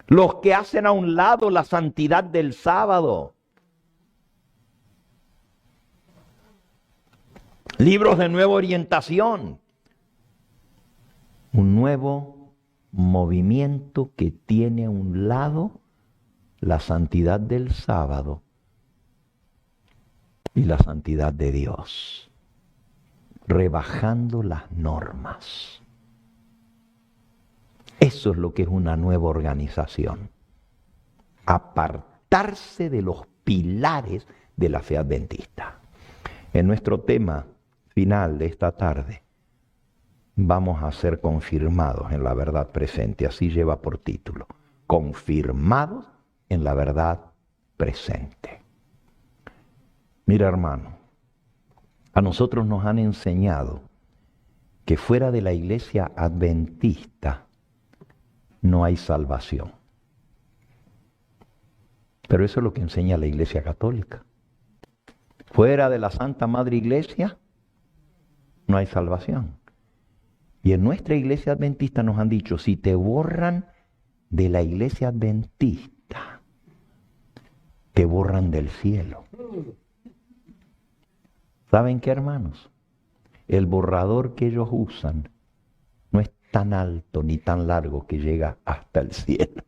Los que hacen a un lado la santidad del sábado. Libros de nueva orientación. Un nuevo movimiento que tiene a un lado la santidad del sábado y la santidad de Dios, rebajando las normas. Eso es lo que es una nueva organización. Apartarse de los pilares de la fe adventista. En nuestro tema final de esta tarde, vamos a ser confirmados en la verdad presente. Así lleva por título: confirmados en la verdad presente. Mira, hermano, a nosotros nos han enseñado que fuera de la iglesia adventista no hay salvación. Pero eso es lo que enseña la Iglesia Católica. Fuera de la Santa Madre Iglesia no hay salvación. Y en nuestra iglesia adventista nos han dicho, si te borran de la iglesia adventista, te borran del cielo. ¿Saben qué, hermanos? El borrador que ellos usan no es tan alto ni tan largo que llega hasta el cielo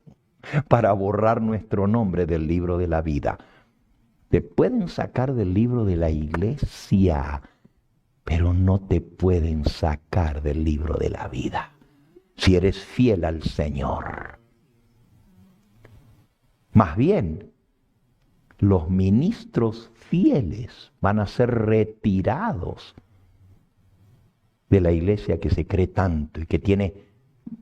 para borrar nuestro nombre del libro de la vida. Te pueden sacar del libro de la iglesia, pero no te pueden sacar del libro de la vida si eres fiel al Señor. Más bien, los ministros fieles van a ser retirados de la iglesia que se cree tanto y que tiene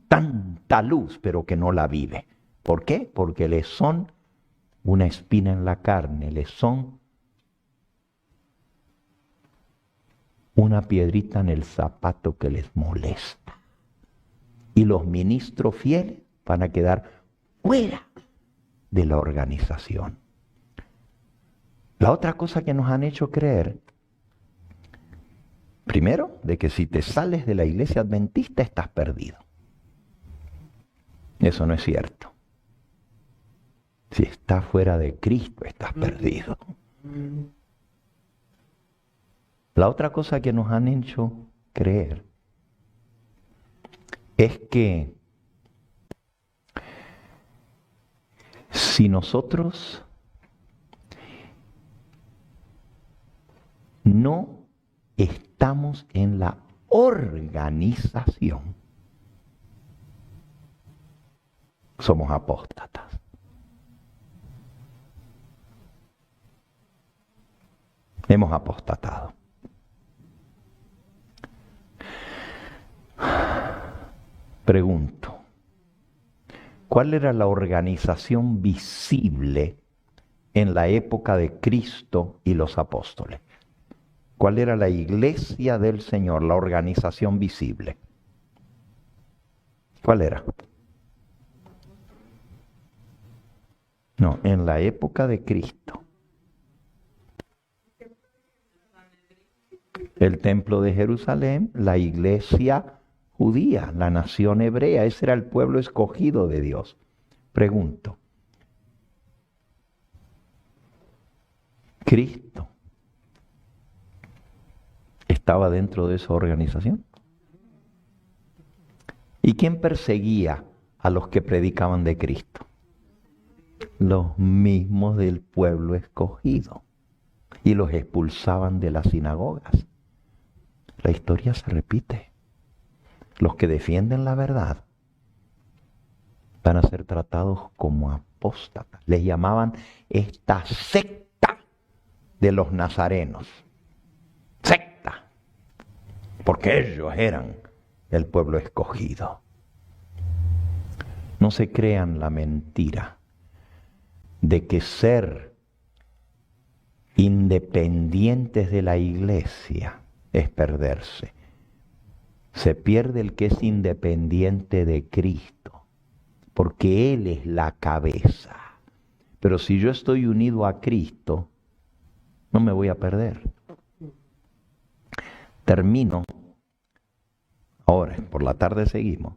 tanta luz, pero que no la vive. ¿Por qué? Porque les son una espina en la carne, les son una piedrita en el zapato que les molesta. Y los ministros fieles van a quedar fuera de la organización. La otra cosa que nos han hecho creer, primero, de que si te sales de la iglesia adventista estás perdido. Eso no es cierto. Si estás fuera de Cristo estás perdido. La otra cosa que nos han hecho creer es que si nosotros no estamos en la organización, somos apóstatas. Hemos apostatado. Pregunto, ¿cuál era la organización visible en la época de Cristo y los apóstoles? ¿Cuál era la iglesia del Señor, la organización visible? ¿Cuál era? No, en la época de Cristo. El templo de Jerusalén, la iglesia judía, la nación hebrea, ese era el pueblo escogido de Dios. Pregunto, ¿Cristo estaba dentro de esa organización? ¿Y quién perseguía a los que predicaban de Cristo? Los mismos del pueblo escogido. Y los expulsaban de las sinagogas. La historia se repite. Los que defienden la verdad van a ser tratados como apóstatas. Les llamaban esta secta de los nazarenos. Secta. Porque ellos eran el pueblo escogido. No se crean la mentira de que ser independientes de la iglesia es perderse. Se pierde el que es independiente de Cristo, porque Él es la cabeza. Pero si yo estoy unido a Cristo, no me voy a perder. Termino, ahora, por la tarde seguimos,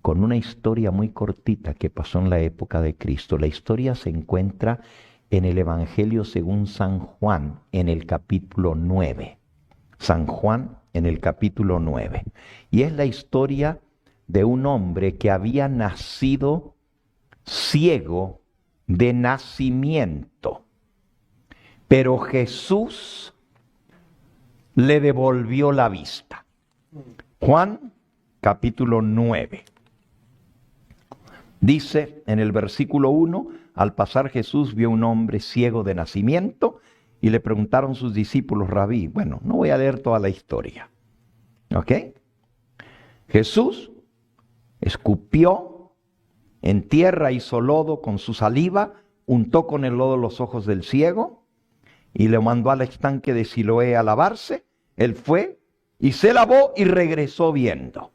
con una historia muy cortita que pasó en la época de Cristo. La historia se encuentra en el Evangelio según San Juan, en el capítulo 9. San Juan, en el capítulo 9. Y es la historia de un hombre que había nacido ciego de nacimiento. Pero Jesús le devolvió la vista. Juan, capítulo 9. Dice en el versículo 1, al pasar Jesús vio un hombre ciego de nacimiento y le preguntaron sus discípulos, Rabí, bueno, no voy a leer toda la historia, ¿ok? Jesús escupió en tierra, hizo lodo con su saliva, untó con el lodo los ojos del ciego y le mandó al estanque de Siloé a lavarse. Él fue y se lavó y regresó viendo.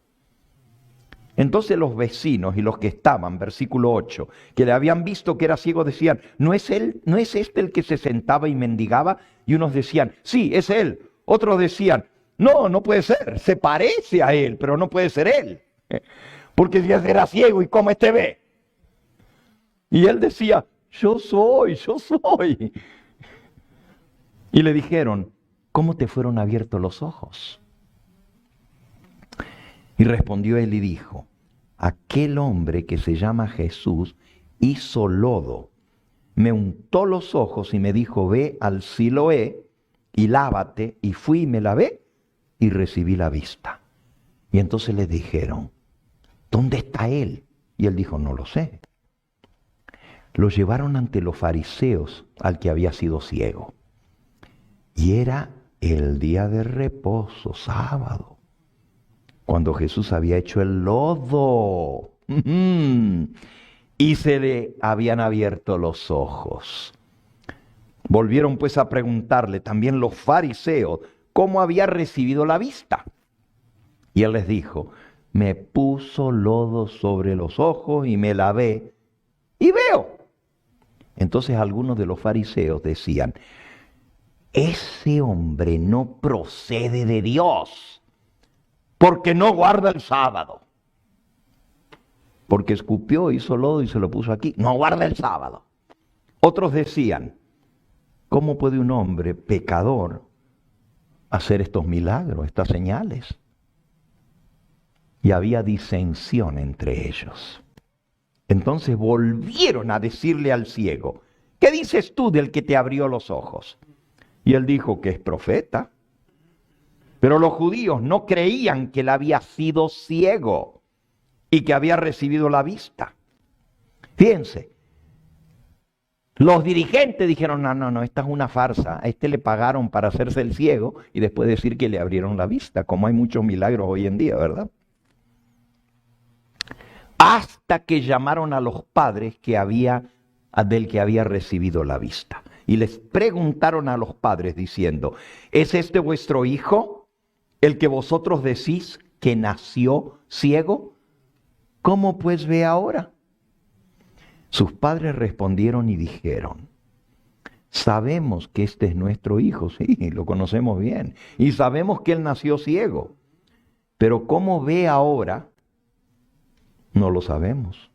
Entonces los vecinos y los que estaban, versículo 8, que le habían visto que era ciego, decían, ¿no es él, no es este el que se sentaba y mendigaba? Y unos decían, sí, es él. Otros decían, no, no puede ser, se parece a él, pero no puede ser él. Porque si era ciego y cómo este ve. Y él decía, yo soy. Y le dijeron, ¿cómo te fueron abiertos los ojos? Y respondió él y dijo, aquel hombre que se llama Jesús hizo lodo, me untó los ojos y me dijo, ve al Siloé y lávate. Y fui y me lavé y recibí la vista. Y entonces le dijeron, ¿dónde está él? Y él dijo, no lo sé. lo llevaron ante los fariseos al que había sido ciego. Y era el día de reposo, sábado, cuando Jesús había hecho el lodo. Y se le habían abierto los ojos. Volvieron pues a preguntarle también los fariseos cómo había recibido la vista. Y él les dijo: me puso lodo sobre los ojos y me lavé y veo. Entonces algunos de los fariseos decían: ese hombre no procede de Dios, porque no guarda el sábado. Porque escupió, hizo lodo y se lo puso aquí. No guarda el sábado. Otros decían: ¿cómo puede un hombre pecador hacer estos milagros, estas señales? Y había disensión entre ellos. Entonces volvieron a decirle al ciego: ¿qué dices tú del que te abrió los ojos? Y él dijo que es profeta. Pero los judíos no creían que él había sido ciego y que había recibido la vista. Fíjense, los dirigentes dijeron: no, esta es una farsa. A este le pagaron para hacerse el ciego y después decir que le abrieron la vista, como hay muchos milagros hoy en día, ¿verdad? Hasta que llamaron a los padres del que había recibido la vista. Y les preguntaron a los padres diciendo: ¿es este vuestro hijo, el que vosotros decís que nació ciego? ¿Cómo pues ve ahora? Sus padres respondieron y dijeron: sabemos que este es nuestro hijo, sí, lo conocemos bien. Y sabemos que él nació ciego. Pero ¿cómo ve ahora? No lo sabemos.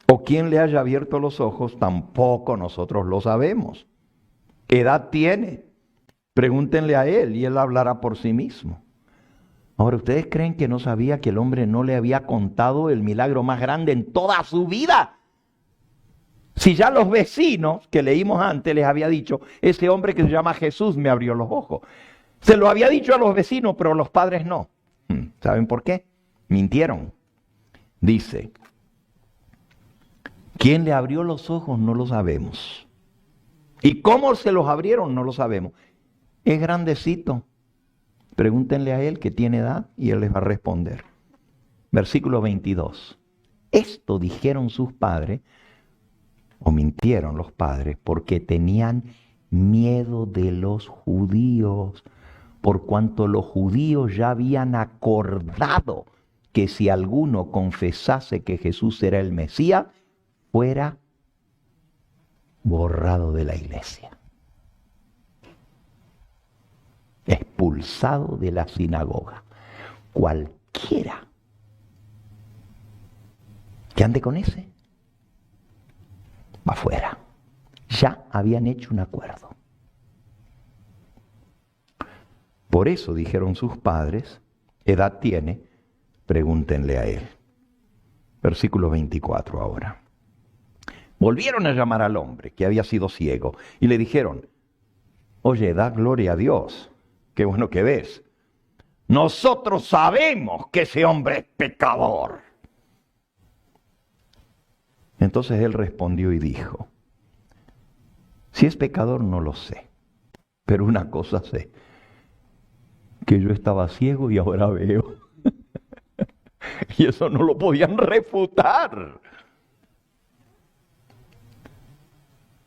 O quién le haya abierto los ojos, tampoco nosotros lo sabemos. ¿Qué edad tiene? Pregúntenle a él y él hablará por sí mismo. Ahora, ¿ustedes creen que no sabía que el hombre no le había contado el milagro más grande en toda su vida? Si ya los vecinos que leímos antes les había dicho: ese hombre que se llama Jesús me abrió los ojos. Se lo había dicho a los vecinos, pero a los padres no. ¿Saben por qué? Mintieron. Dice: ¿quién le abrió los ojos? No lo sabemos. ¿Y cómo se los abrieron? No lo sabemos. Es grandecito. Pregúntenle a él que tiene edad y él les va a responder. Versículo 22. Esto dijeron sus padres, o mintieron los padres, porque tenían miedo de los judíos, por cuanto los judíos ya habían acordado que si alguno confesase que Jesús era el Mesías, fuera borrado de la iglesia, expulsado de la sinagoga. Cualquiera que ande con ese, va afuera. Ya habían hecho un acuerdo. Por eso dijeron sus padres: edad tiene, pregúntenle a él. Versículo 24 ahora. Volvieron a llamar al hombre que había sido ciego y le dijeron: oye, da gloria a Dios, qué bueno que ves. Nosotros sabemos que ese hombre es pecador. Entonces él respondió y dijo: si es pecador no lo sé, pero una cosa sé, que yo estaba ciego y ahora veo. Y eso no lo podían refutar.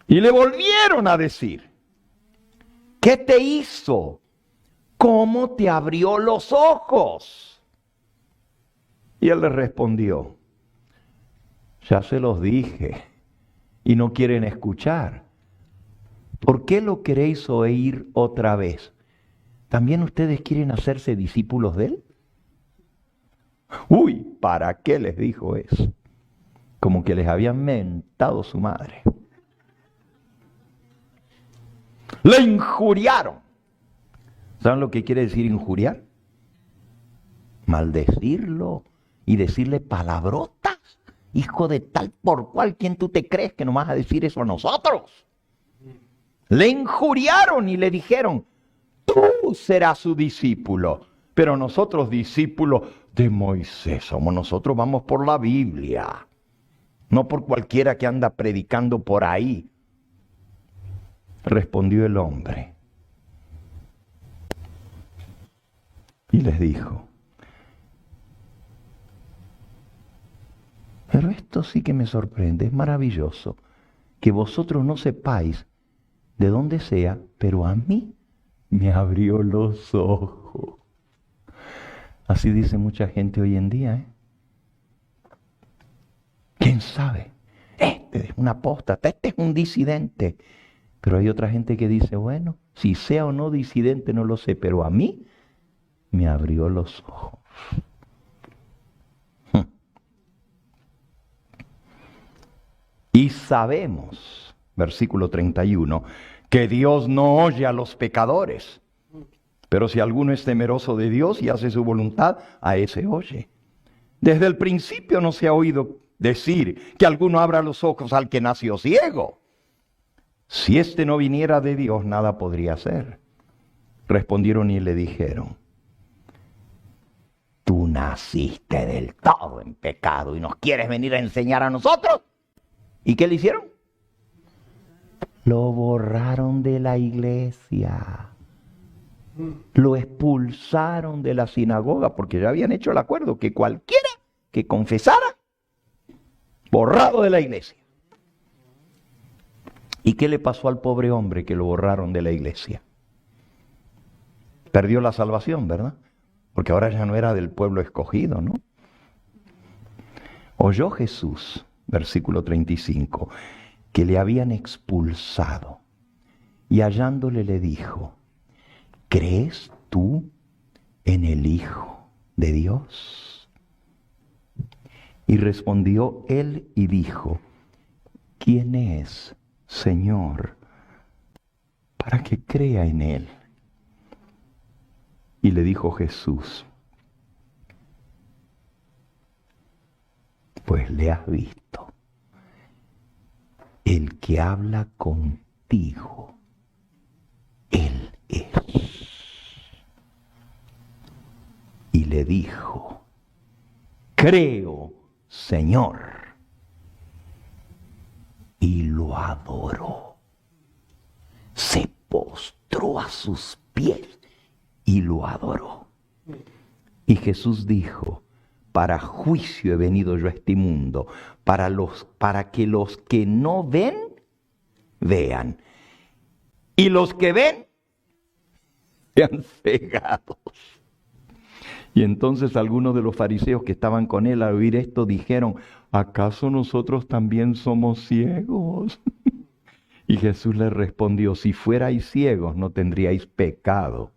Y le volvieron a decir: ¿qué te hizo? ¿Cómo te abrió los ojos? Y él le respondió: ya se los dije y no quieren escuchar. ¿Por qué lo queréis oír otra vez? ¿También ustedes quieren hacerse discípulos de él? Uy, ¿para qué les dijo eso? Como que les habían mentado su madre. Le injuriaron. ¿Saben lo que quiere decir injuriar? Maldecirlo y decirle palabrotas. Hijo de tal por cual, ¿quién tú te crees que nos vas a decir eso a nosotros? Le injuriaron y le dijeron: tú serás su discípulo, pero nosotros discípulos de Moisés somos. Nosotros vamos por la Biblia. no por cualquiera que anda predicando por ahí. Respondió el hombre y les dijo: pero esto sí que me sorprende, es maravilloso, que vosotros no sepáis de dónde sea, pero a mí me abrió los ojos. Así dice mucha gente hoy en día, ¿eh? ¿Quién sabe? Este es un apóstata, este es un disidente. Pero hay otra gente que dice, bueno, si sea o no disidente no lo sé, pero a mí me abrió los ojos. Y sabemos, versículo 31, que Dios no oye a los pecadores. Pero si alguno es temeroso de Dios y hace su voluntad, a ese oye. Desde el principio no se ha oído decir que alguno abra los ojos al que nació ciego. Si éste no viniera de Dios, nada podría hacer. Respondieron y le dijeron: tú naciste del todo en pecado y nos quieres venir a enseñar a nosotros. ¿Y qué le hicieron? Lo borraron de la iglesia. Lo expulsaron de la sinagoga porque ya habían hecho el acuerdo que cualquiera que confesara, borrado de la iglesia. ¿Y qué le pasó al pobre hombre que lo borraron de la iglesia? Perdió la salvación, ¿verdad? Porque ahora ya no era del pueblo escogido, ¿no? Oyó Jesús, versículo 35, que le habían expulsado, y hallándole le dijo: ¿crees tú en el Hijo de Dios? Y respondió él y dijo: ¿quién es, Señor, para que crea en él? Y le dijo Jesús: pues le has visto. El que habla contigo, él es. Y le dijo: creo, Señor. Y lo adoró. Se postró a sus pies y lo adoró. Y Jesús dijo: para juicio he venido yo a este mundo, para que los que no ven, vean. Y los que ven, sean cegados. Y entonces algunos de los fariseos que estaban con él al oír esto dijeron: ¿acaso nosotros también somos ciegos? Y Jesús les respondió: si fuerais ciegos no tendríais pecado.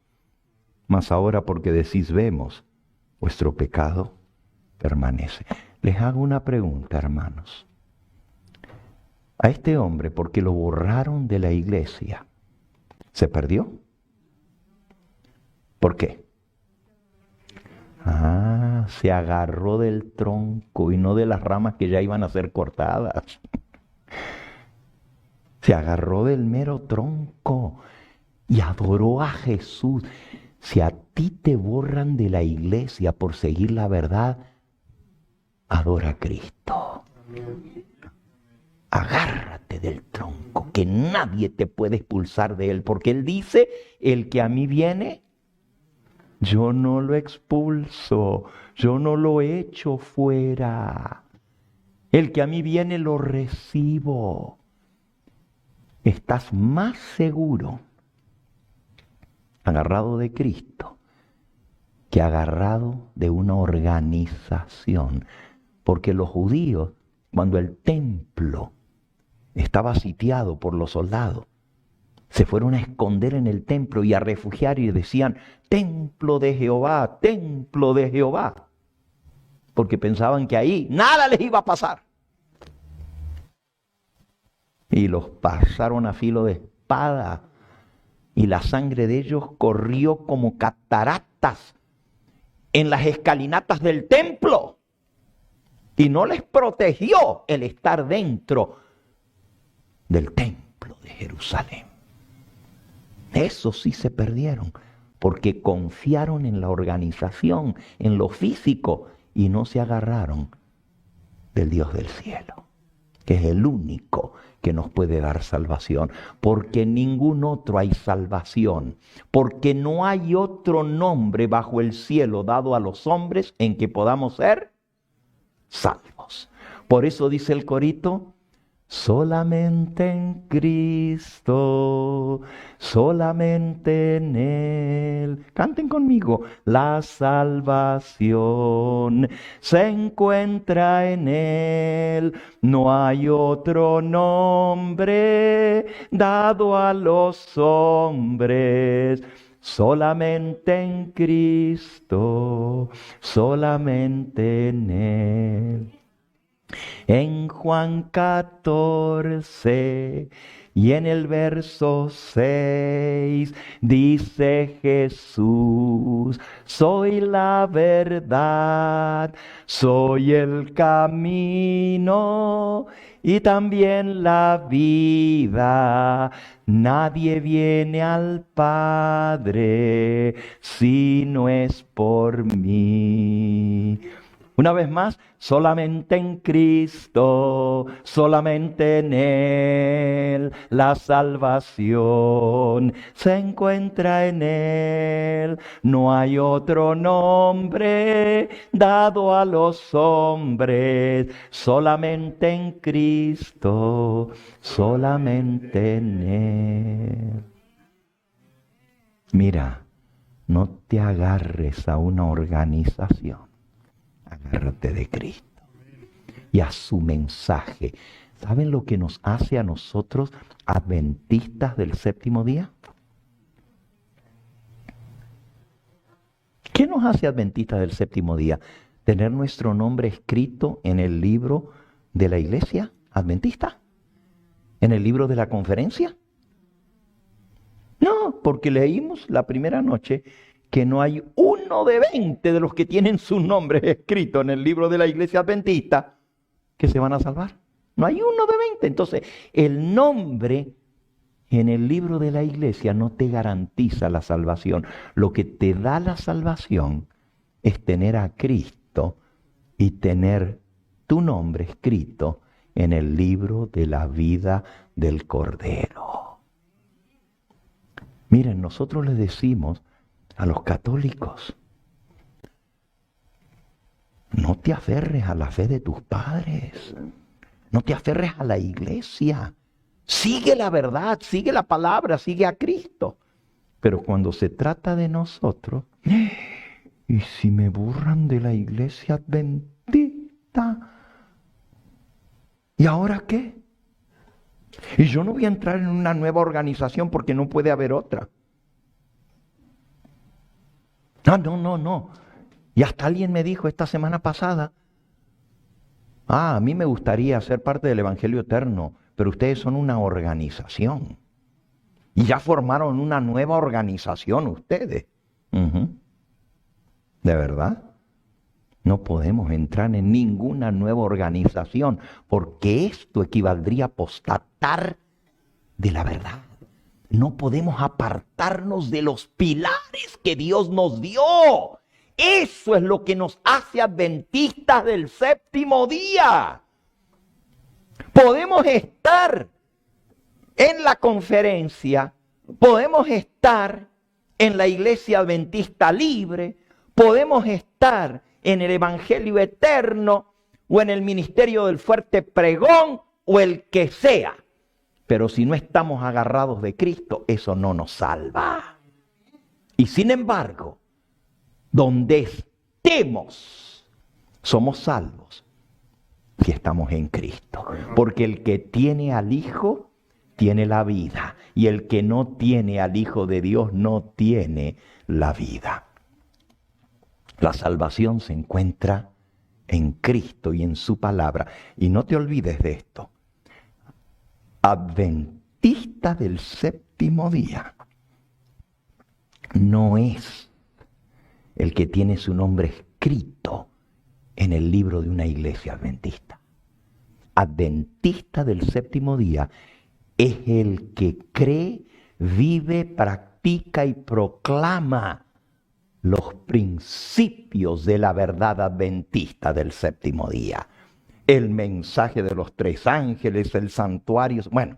Mas ahora porque decís vemos, vuestro pecado permanece. Les hago una pregunta, hermanos. A este hombre, porque lo borraron de la iglesia, ¿se perdió? ¿Por qué? Se agarró del tronco y no de las ramas que ya iban a ser cortadas. Se agarró del mero tronco y adoró a Jesús. Si a ti te borran de la iglesia por seguir la verdad, adora a Cristo. Agárrate del tronco, que nadie te puede expulsar de él, porque él dice: el que a mí viene, yo no lo expulso, yo no lo echo fuera. El que a mí viene lo recibo. Estás más seguro agarrado de Cristo que agarrado de una organización. Porque los judíos, cuando el templo estaba sitiado por los soldados, se fueron a esconder en el templo y a refugiar y decían: templo de Jehová, templo de Jehová. Porque pensaban que ahí nada les iba a pasar. Y los pasaron a filo de espada. Y la sangre de ellos corrió como cataratas en las escalinatas del templo. Y no les protegió el estar dentro del templo de Jerusalén. Eso sí se perdieron, porque confiaron en la organización, en lo físico, y no se agarraron del Dios del cielo. que es el único que nos puede dar salvación, porque en ningún otro hay salvación, porque no hay otro nombre bajo el cielo dado a los hombres en que podamos ser salvos. Por eso dice el corito, solamente en Cristo, solamente en Él. Canten conmigo. La salvación se encuentra en Él. No hay otro nombre dado a los hombres. Solamente en Cristo, solamente en Él. En Juan 14 y en el verso 6 dice Jesús, soy la verdad, soy el camino y también la vida. Nadie viene al Padre si no es por mí. Una vez más, solamente en Cristo, solamente en Él, la salvación se encuentra en Él. No hay otro nombre dado a los hombres, solamente en Cristo, solamente en Él. Mira, no te agarres a una organización. Agárrate de Cristo y a su mensaje. ¿Saben lo que nos hace a nosotros adventistas del séptimo día? ¿Qué nos hace adventistas del séptimo día? Tener nuestro nombre escrito en el libro de la iglesia adventista, en el libro de la conferencia. No, porque leímos la primera noche que no hay uno de 20 de los que tienen sus nombres escritos en el libro de la iglesia adventista que se van a salvar. No hay uno de 20. Entonces, el nombre en el libro de la iglesia no te garantiza la salvación. Lo que te da la salvación es tener a Cristo y tener tu nombre escrito en el libro de la vida del Cordero. Miren, nosotros les decimos a los católicos, no te aferres a la fe de tus padres, no te aferres a la iglesia, sigue la verdad, sigue la palabra, sigue a Cristo. Pero cuando se trata de nosotros, ¿y si me burran de la iglesia adventista? ¿Y ahora qué? Y yo no voy a entrar en una nueva organización porque no puede haber otra. No. Y hasta alguien me dijo esta semana pasada, a mí me gustaría ser parte del Evangelio Eterno, pero ustedes son una organización. Y ya formaron una nueva organización ustedes. ¿De verdad? No podemos entrar en ninguna nueva organización, porque esto equivaldría a apostatar de la verdad. No podemos apartarnos de los pilares que Dios nos dio. Eso es lo que nos hace adventistas del séptimo día. Podemos estar en la conferencia, podemos estar en la iglesia adventista libre, podemos estar en el Evangelio Eterno o en el ministerio del fuerte pregón o el que sea. Pero si no estamos agarrados de Cristo, eso no nos salva. Y sin embargo, donde estemos, somos salvos si estamos en Cristo. Porque el que tiene al Hijo, tiene la vida. Y el que no tiene al Hijo de Dios, no tiene la vida. La salvación se encuentra en Cristo y en su palabra. Y no te olvides de esto. Adventista del séptimo día no es el que tiene su nombre escrito en el libro de una iglesia adventista. Adventista del séptimo día es el que cree, vive, practica y proclama los principios de la verdad adventista del séptimo día. el mensaje de los 3 ángeles, el santuario. Bueno,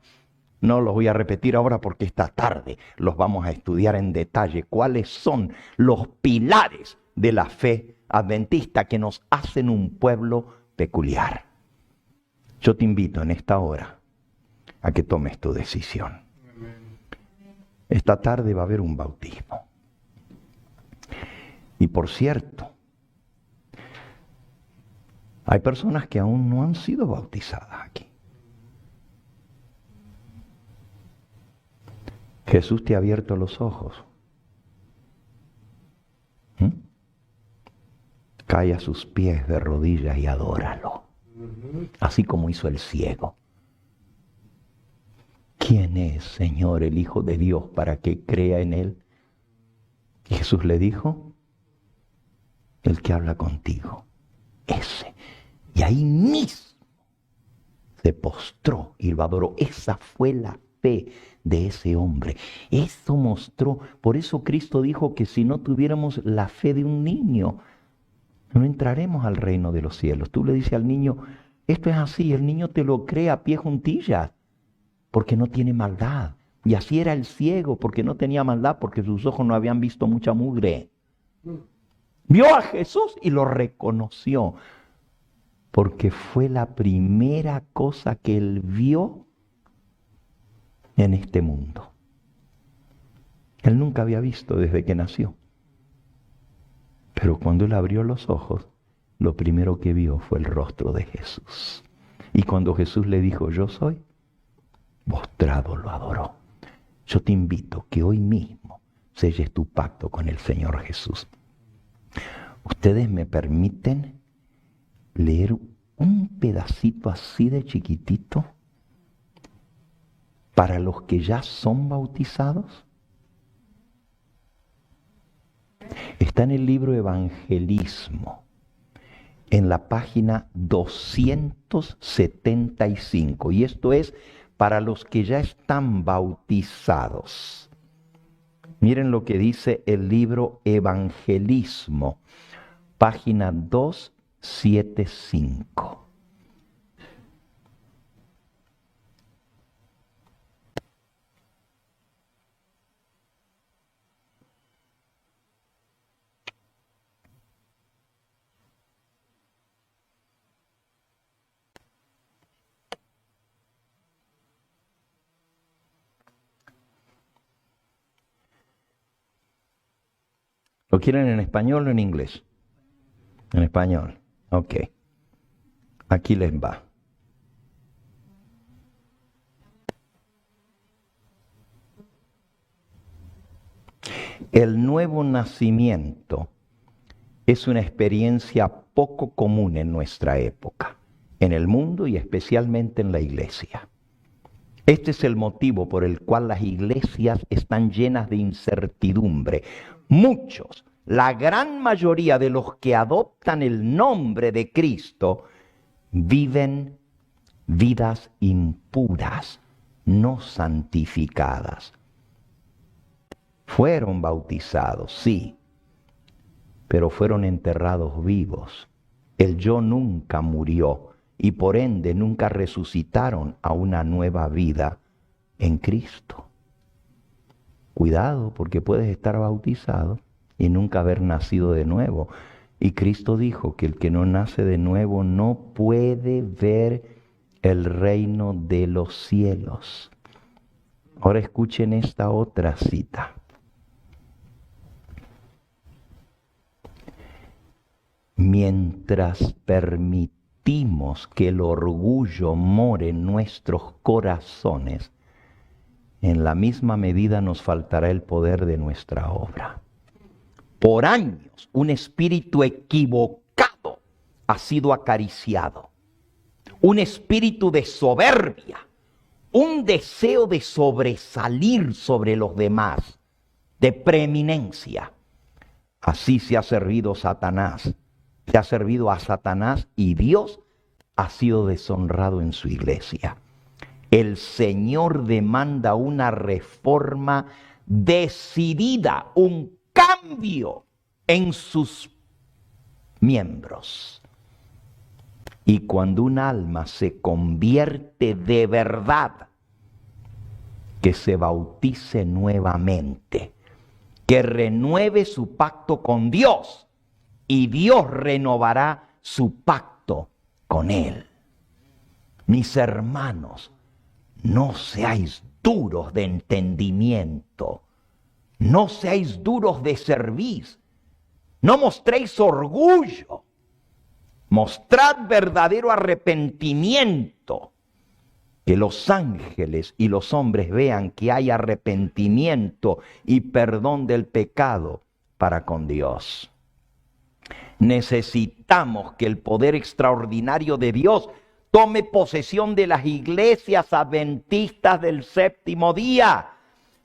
no los voy a repetir ahora porque esta tarde los vamos a estudiar en detalle. ¿Cuáles son los pilares de la fe adventista que nos hacen un pueblo peculiar? Yo te invito en esta hora a que tomes tu decisión. Esta tarde va a haber un bautismo. Y por cierto, hay personas que aún no han sido bautizadas aquí. Jesús te ha abierto los ojos. Cae a sus pies de rodillas y adóralo. Así como hizo el ciego. ¿Quién es, Señor, el Hijo de Dios para que crea en Él? Y Jesús le dijo, el que habla contigo, ese. Y ahí mismo se postró y lo adoró. Esa fue la fe de ese hombre. Eso mostró, por eso Cristo dijo que si no tuviéramos la fe de un niño, no entraremos al reino de los cielos. Tú le dices al niño, esto es así, el niño te lo cree a pie juntillas, porque no tiene maldad. Y así era el ciego, porque no tenía maldad, porque sus ojos no habían visto mucha mugre. Vio a Jesús y lo reconoció, porque fue la primera cosa que él vio en este mundo. Él nunca había visto desde que nació. Pero cuando él abrió los ojos, lo primero que vio fue el rostro de Jesús. Y cuando Jesús le dijo, yo soy, postrado lo adoró. Yo te invito que hoy mismo selles tu pacto con el Señor Jesús. ¿Ustedes me permiten leer un pedacito así de chiquitito para los que ya son bautizados? Está en el libro Evangelismo, en la página 275, y esto es para los que ya están bautizados. Miren lo que dice el libro Evangelismo, página 275. ¿Lo quieren en español o en inglés? En español. Ok. Aquí les va. El nuevo nacimiento es una experiencia poco común en nuestra época, en el mundo y especialmente en la iglesia. Este es el motivo por el cual las iglesias están llenas de incertidumbre. Muchos, la gran mayoría de los que adoptan el nombre de Cristo, viven vidas impuras, no santificadas. Fueron bautizados, sí, pero fueron enterrados vivos. El yo nunca murió y por ende nunca resucitaron a una nueva vida en Cristo. Cuidado, porque puedes estar bautizado y nunca haber nacido de nuevo. Y Cristo dijo que el que no nace de nuevo no puede ver el reino de los cielos. Ahora escuchen esta otra cita. Mientras permitimos que el orgullo more en nuestros corazones, en la misma medida nos faltará el poder de nuestra obra. Por años, un espíritu equivocado ha sido acariciado. Un espíritu de soberbia, un deseo de sobresalir sobre los demás, de preeminencia. Así se ha servido Satanás. Se ha servido a Satanás y Dios ha sido deshonrado en su iglesia. El Señor demanda una reforma decidida, un cambio en sus miembros. Y cuando un alma se convierte de verdad, que se bautice nuevamente, que renueve su pacto con Dios, y Dios renovará su pacto con él. Mis hermanos, no seáis duros de entendimiento, no seáis duros de cerviz, no mostréis orgullo, mostrad verdadero arrepentimiento. Que los ángeles y los hombres vean que hay arrepentimiento y perdón del pecado para con Dios. Necesitamos que el poder extraordinario de Dios tome posesión de las iglesias adventistas del séptimo día.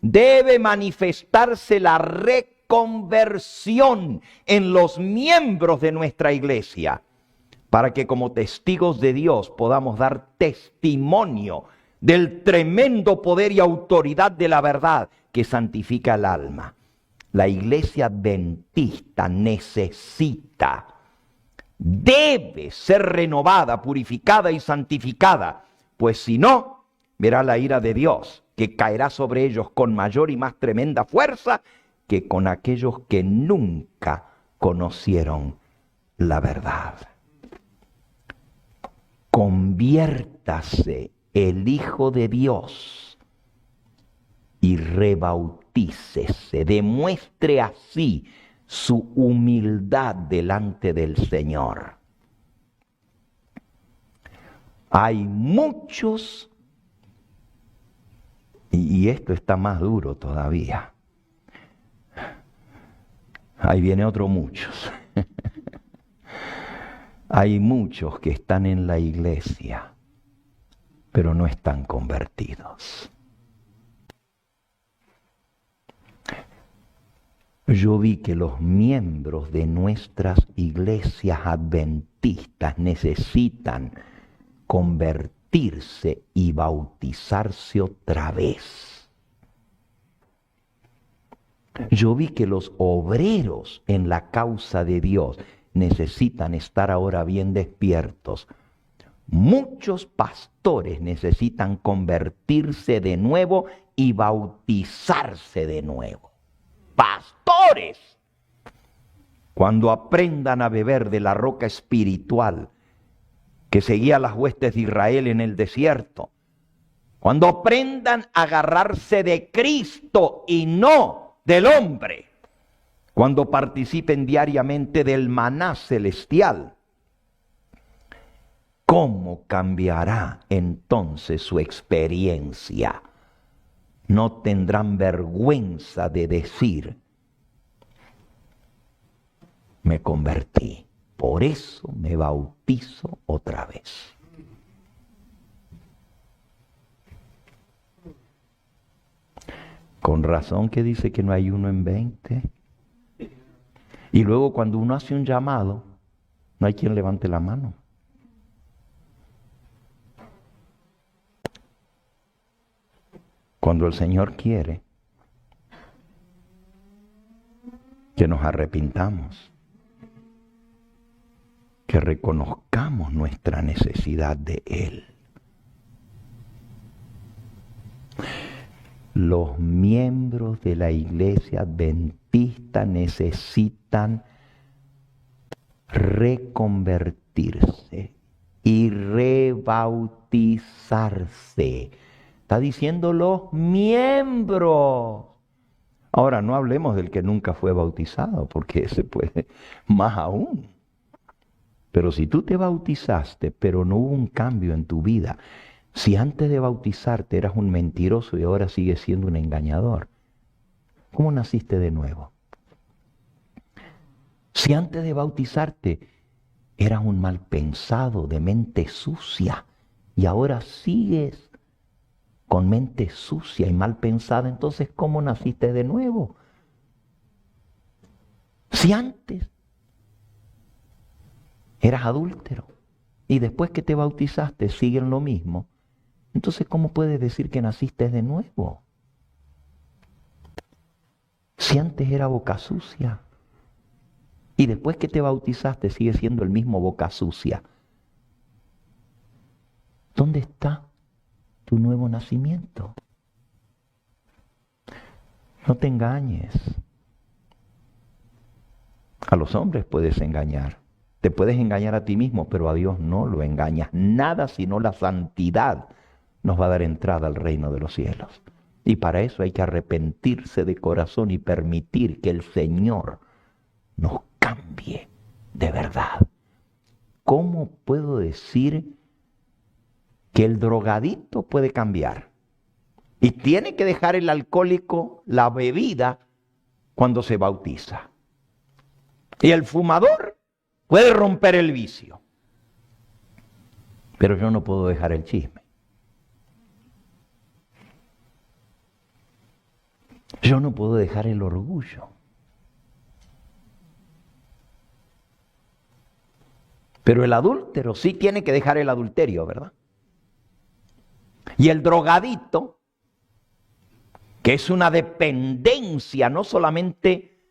Debe manifestarse la reconversión en los miembros de nuestra iglesia, para que como testigos de Dios podamos dar testimonio del tremendo poder y autoridad de la verdad que santifica el alma. La iglesia adventista necesita, debe ser renovada, purificada y santificada, pues si no, verá la ira de Dios, que caerá sobre ellos con mayor y más tremenda fuerza que con aquellos que nunca conocieron la verdad. Conviértase el Hijo de Dios y rebautícese, demuestre así su humildad delante del Señor. Hay muchos, y esto está más duro todavía. Ahí viene otro muchos. Hay muchos que están en la iglesia, pero no están convertidos. Yo vi que los miembros de nuestras iglesias adventistas necesitan convertirse y bautizarse otra vez. Yo vi que los obreros en la causa de Dios necesitan estar ahora bien despiertos. Muchos pastores necesitan convertirse de nuevo y bautizarse de nuevo. Pastores, cuando aprendan a beber de la roca espiritual que seguía las huestes de Israel en el desierto, cuando aprendan a agarrarse de Cristo y no del hombre, cuando participen diariamente del maná celestial, ¿cómo cambiará entonces su experiencia? No tendrán vergüenza de decir, me convertí, por eso me bautizo otra vez. Con razón que dice que no hay uno en 20. Y luego cuando uno hace un llamado, no hay quien levante la mano. Cuando el Señor quiere que nos arrepintamos, que reconozcamos nuestra necesidad de Él. Los miembros de la iglesia adventista necesitan reconvertirse y rebautizarse. Está diciendo los miembros. Ahora no hablemos del que nunca fue bautizado, porque ese puede más aún. Pero si tú te bautizaste, pero no hubo un cambio en tu vida, si antes de bautizarte eras un mentiroso y ahora sigues siendo un engañador, ¿cómo naciste de nuevo? Si antes de bautizarte eras un mal pensado, de mente sucia, y ahora sigues con mente sucia y mal pensada, entonces ¿cómo naciste de nuevo? Si antes eras adúltero y después que te bautizaste siguen lo mismo, entonces ¿cómo puedes decir que naciste de nuevo? Si antes era boca sucia y después que te bautizaste sigue siendo el mismo boca sucia, ¿Dónde está tu nuevo nacimiento? No te engañes. A los hombres puedes engañar. Te puedes engañar a ti mismo, pero a Dios no lo engañas. Nada sino la santidad nos va a dar entrada al reino de los cielos. Y para eso hay que arrepentirse de corazón y permitir que el Señor nos cambie de verdad. ¿Cómo puedo decir que el drogadicto puede cambiar? Y tiene que dejar el alcohólico la bebida cuando se bautiza. Y el fumador puede romper el vicio. Pero yo no puedo dejar el chisme. Yo no puedo dejar el orgullo. Pero el adúltero sí tiene que dejar el adulterio, ¿verdad? Y el drogadito, que es una dependencia no solamente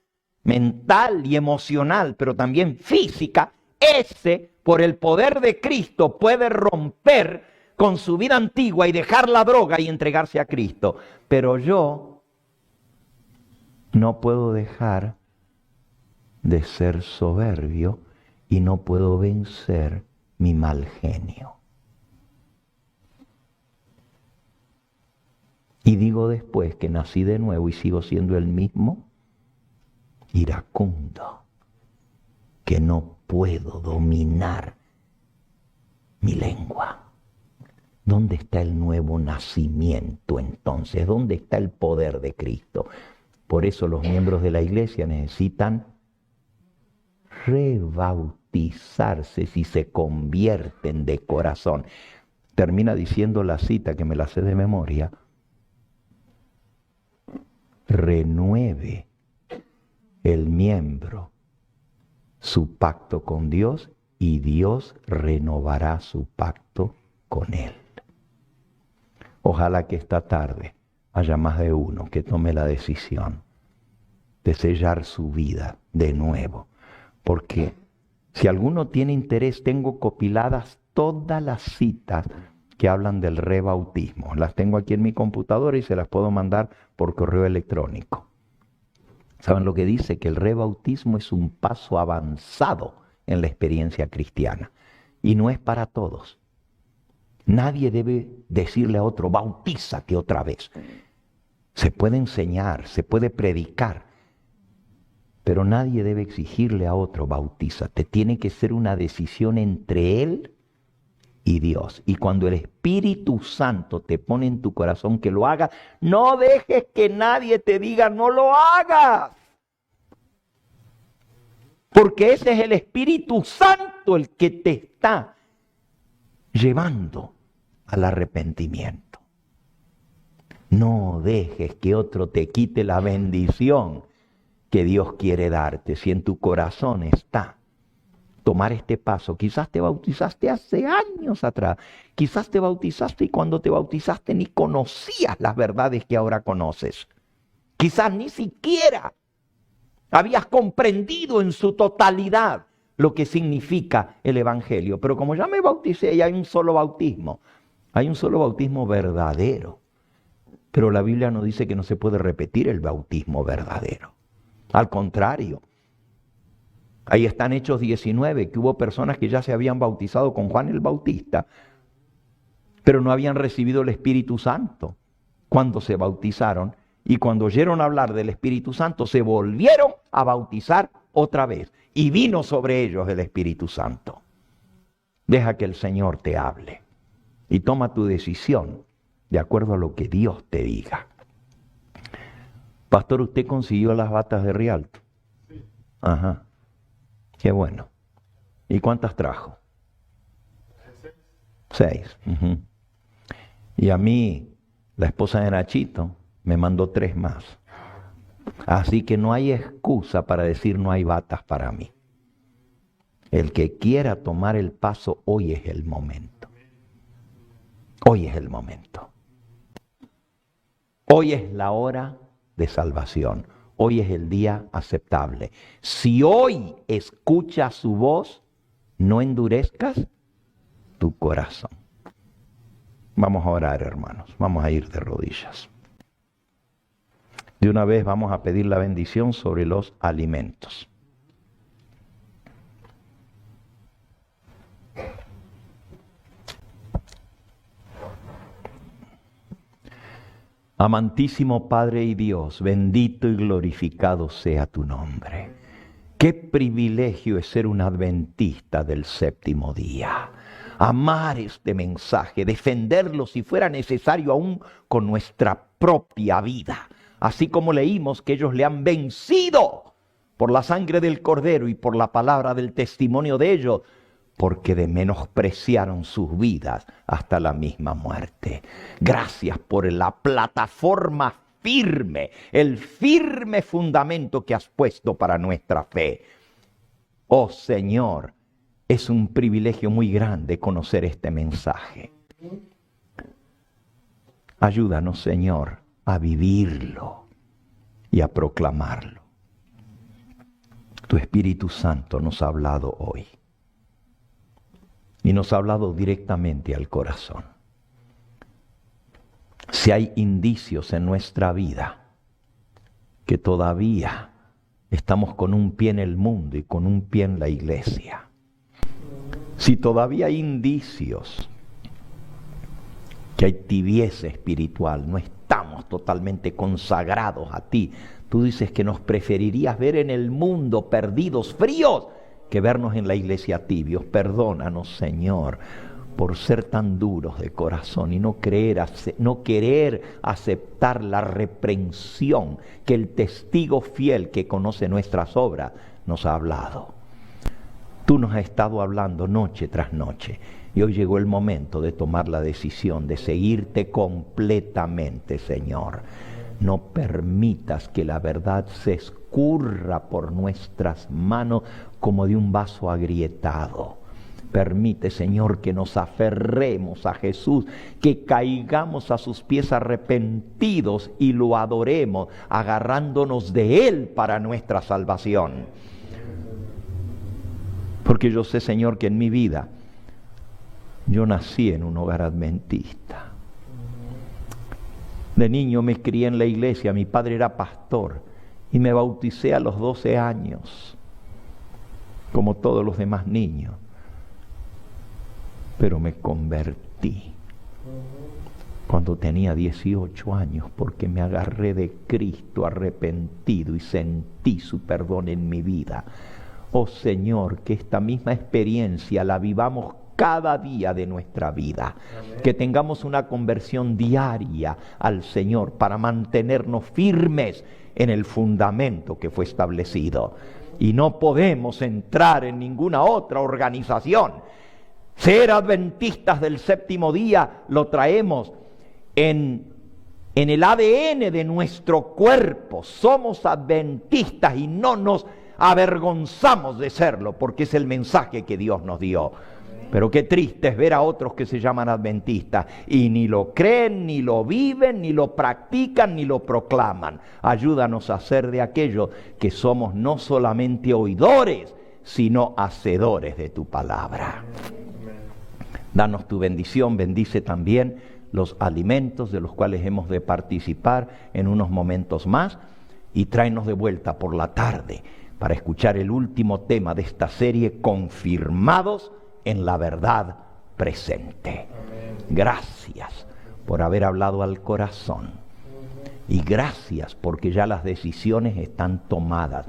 mental y emocional, pero también física, ese, por el poder de Cristo, puede romper con su vida antigua y dejar la droga y entregarse a Cristo. Pero yo no puedo dejar de ser soberbio y no puedo vencer mi mal genio. Y digo después que nací de nuevo y sigo siendo el mismo iracundo, que no puedo dominar mi lengua. ¿Dónde está el nuevo nacimiento entonces? ¿Dónde está el poder de Cristo? Por eso los miembros de la iglesia necesitan rebautizarse si se convierten de corazón. Termina diciendo la cita que me la sé de memoria. Renueve el miembro su pacto con Dios y Dios renovará su pacto con él. Ojalá que esta tarde haya más de uno que tome la decisión de sellar su vida de nuevo. Porque si alguno tiene interés, tengo copiladas todas las citas que hablan del rebautismo. Las tengo aquí en mi computadora y se las puedo mandar por correo electrónico. ¿Saben lo que dice? Que el rebautismo es un paso avanzado en la experiencia cristiana. Y no es para todos. Nadie debe decirle a otro, bautízate otra vez. Se puede enseñar, se puede predicar, pero nadie debe exigirle a otro, bautízate. Tiene que ser una decisión entre él y Dios. Y cuando el Espíritu Santo te pone en tu corazón que lo hagas, no dejes que nadie te diga, no lo hagas. Porque ese es el Espíritu Santo el que te está llevando al arrepentimiento. No dejes que otro te quite la bendición que Dios quiere darte. Si en tu corazón está tomar este paso, quizás te bautizaste hace años atrás, quizás te bautizaste y cuando te bautizaste ni conocías las verdades que ahora conoces. Quizás ni siquiera habías comprendido en su totalidad lo que significa el Evangelio. Pero como ya me bauticé y hay un solo bautismo verdadero. Pero la Biblia no dice que no se puede repetir el bautismo verdadero. Al contrario, ahí está en Hechos 19, que hubo personas que ya se habían bautizado con Juan el Bautista, pero no habían recibido el Espíritu Santo cuando se bautizaron. Y cuando oyeron hablar del Espíritu Santo, se volvieron a bautizar otra vez. Y vino sobre ellos el Espíritu Santo. Deja que el Señor te hable. Y toma tu decisión de acuerdo a lo que Dios te diga. Pastor, ¿usted consiguió las batas de Rialto? Sí. Ajá. Qué bueno. ¿Y cuántas trajo? 6. Uh-huh. Y a mí, la esposa de Nachito, me mandó 3 más. Así que no hay excusa para decir no hay batas para mí. El que quiera tomar el paso, hoy es el momento. Hoy es el momento. Hoy es la hora de salvación. Hoy es el día aceptable. Si hoy escuchas su voz, no endurezcas tu corazón. Vamos a orar, hermanos. Vamos a ir de rodillas. De una vez vamos a pedir la bendición sobre los alimentos. Amantísimo Padre y Dios, bendito y glorificado sea tu nombre. Qué privilegio es ser un adventista del séptimo día. Amar este mensaje, defenderlo si fuera necesario aún con nuestra propia vida. Así como leímos que ellos le han vencido por la sangre del Cordero y por la palabra del testimonio de ellos, porque menospreciaron sus vidas hasta la misma muerte. Gracias por la plataforma firme, el firme fundamento que has puesto para nuestra fe. Oh Señor, es un privilegio muy grande conocer este mensaje. Ayúdanos, Señor, a vivirlo y a proclamarlo. Tu Espíritu Santo nos ha hablado hoy. Y nos ha hablado directamente al corazón. Si hay indicios en nuestra vida que todavía estamos con un pie en el mundo y con un pie en la iglesia, si todavía hay indicios que hay tibieza espiritual, no estamos totalmente consagrados a ti, tú dices que nos preferirías ver en el mundo perdidos, fríos, que vernos en la iglesia tibios. Perdónanos, Señor, por ser tan duros de corazón y no querer aceptar la reprensión que el testigo fiel que conoce nuestras obras nos ha hablado. Tú nos has estado hablando noche tras noche y hoy llegó el momento de tomar la decisión de seguirte completamente, Señor. No permitas que la verdad se escurra por nuestras manos como de un vaso agrietado. Permite, Señor, que nos aferremos a Jesús, que caigamos a sus pies arrepentidos y lo adoremos, agarrándonos de Él para nuestra salvación. Porque yo sé, Señor, que en mi vida yo nací en un hogar adventista. De niño me crié en la iglesia, mi padre era pastor y me bauticé a los 12 años, como todos los demás niños. Pero me convertí cuando tenía 18 años porque me agarré de Cristo arrepentido y sentí su perdón en mi vida. Oh Señor, que esta misma experiencia la vivamos cada día de nuestra vida. Amén. Que tengamos una conversión diaria al Señor para mantenernos firmes en el fundamento que fue establecido. Y no podemos entrar en ninguna otra organización. Ser adventistas del séptimo día lo traemos en el ADN de nuestro cuerpo. Somos adventistas y no nos avergonzamos de serlo porque es el mensaje que Dios nos dio. Pero qué triste es ver a otros que se llaman adventistas y ni lo creen, ni lo viven, ni lo practican, ni lo proclaman. Ayúdanos a ser de aquellos que somos no solamente oidores, sino hacedores de tu palabra. Danos tu bendición, bendice también los alimentos de los cuales hemos de participar en unos momentos más y tráenos de vuelta por la tarde para escuchar el último tema de esta serie, Confirmados en la verdad presente. Amén. Gracias por haber hablado al corazón y gracias porque ya las decisiones están tomadas.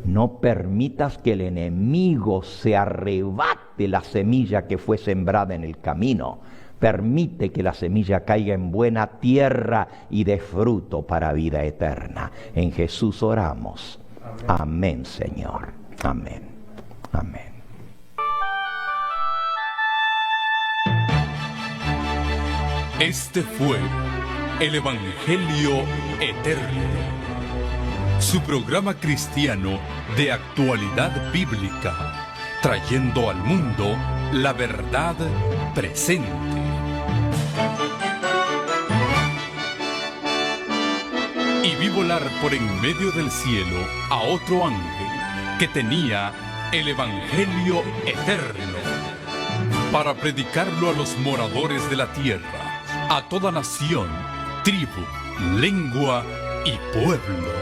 No permitas que el enemigo se arrebate la semilla que fue sembrada en el camino. Permite que la semilla caiga en buena tierra y dé fruto para vida eterna. En Jesús oramos. Amén, Señor. Amén. Amén. Este fue el Evangelio Eterno, su programa cristiano de actualidad bíblica, trayendo al mundo la verdad presente. Y vi volar por en medio del cielo a otro ángel que tenía el Evangelio Eterno para predicarlo a los moradores de la tierra a toda nación, tribu, lengua y pueblo.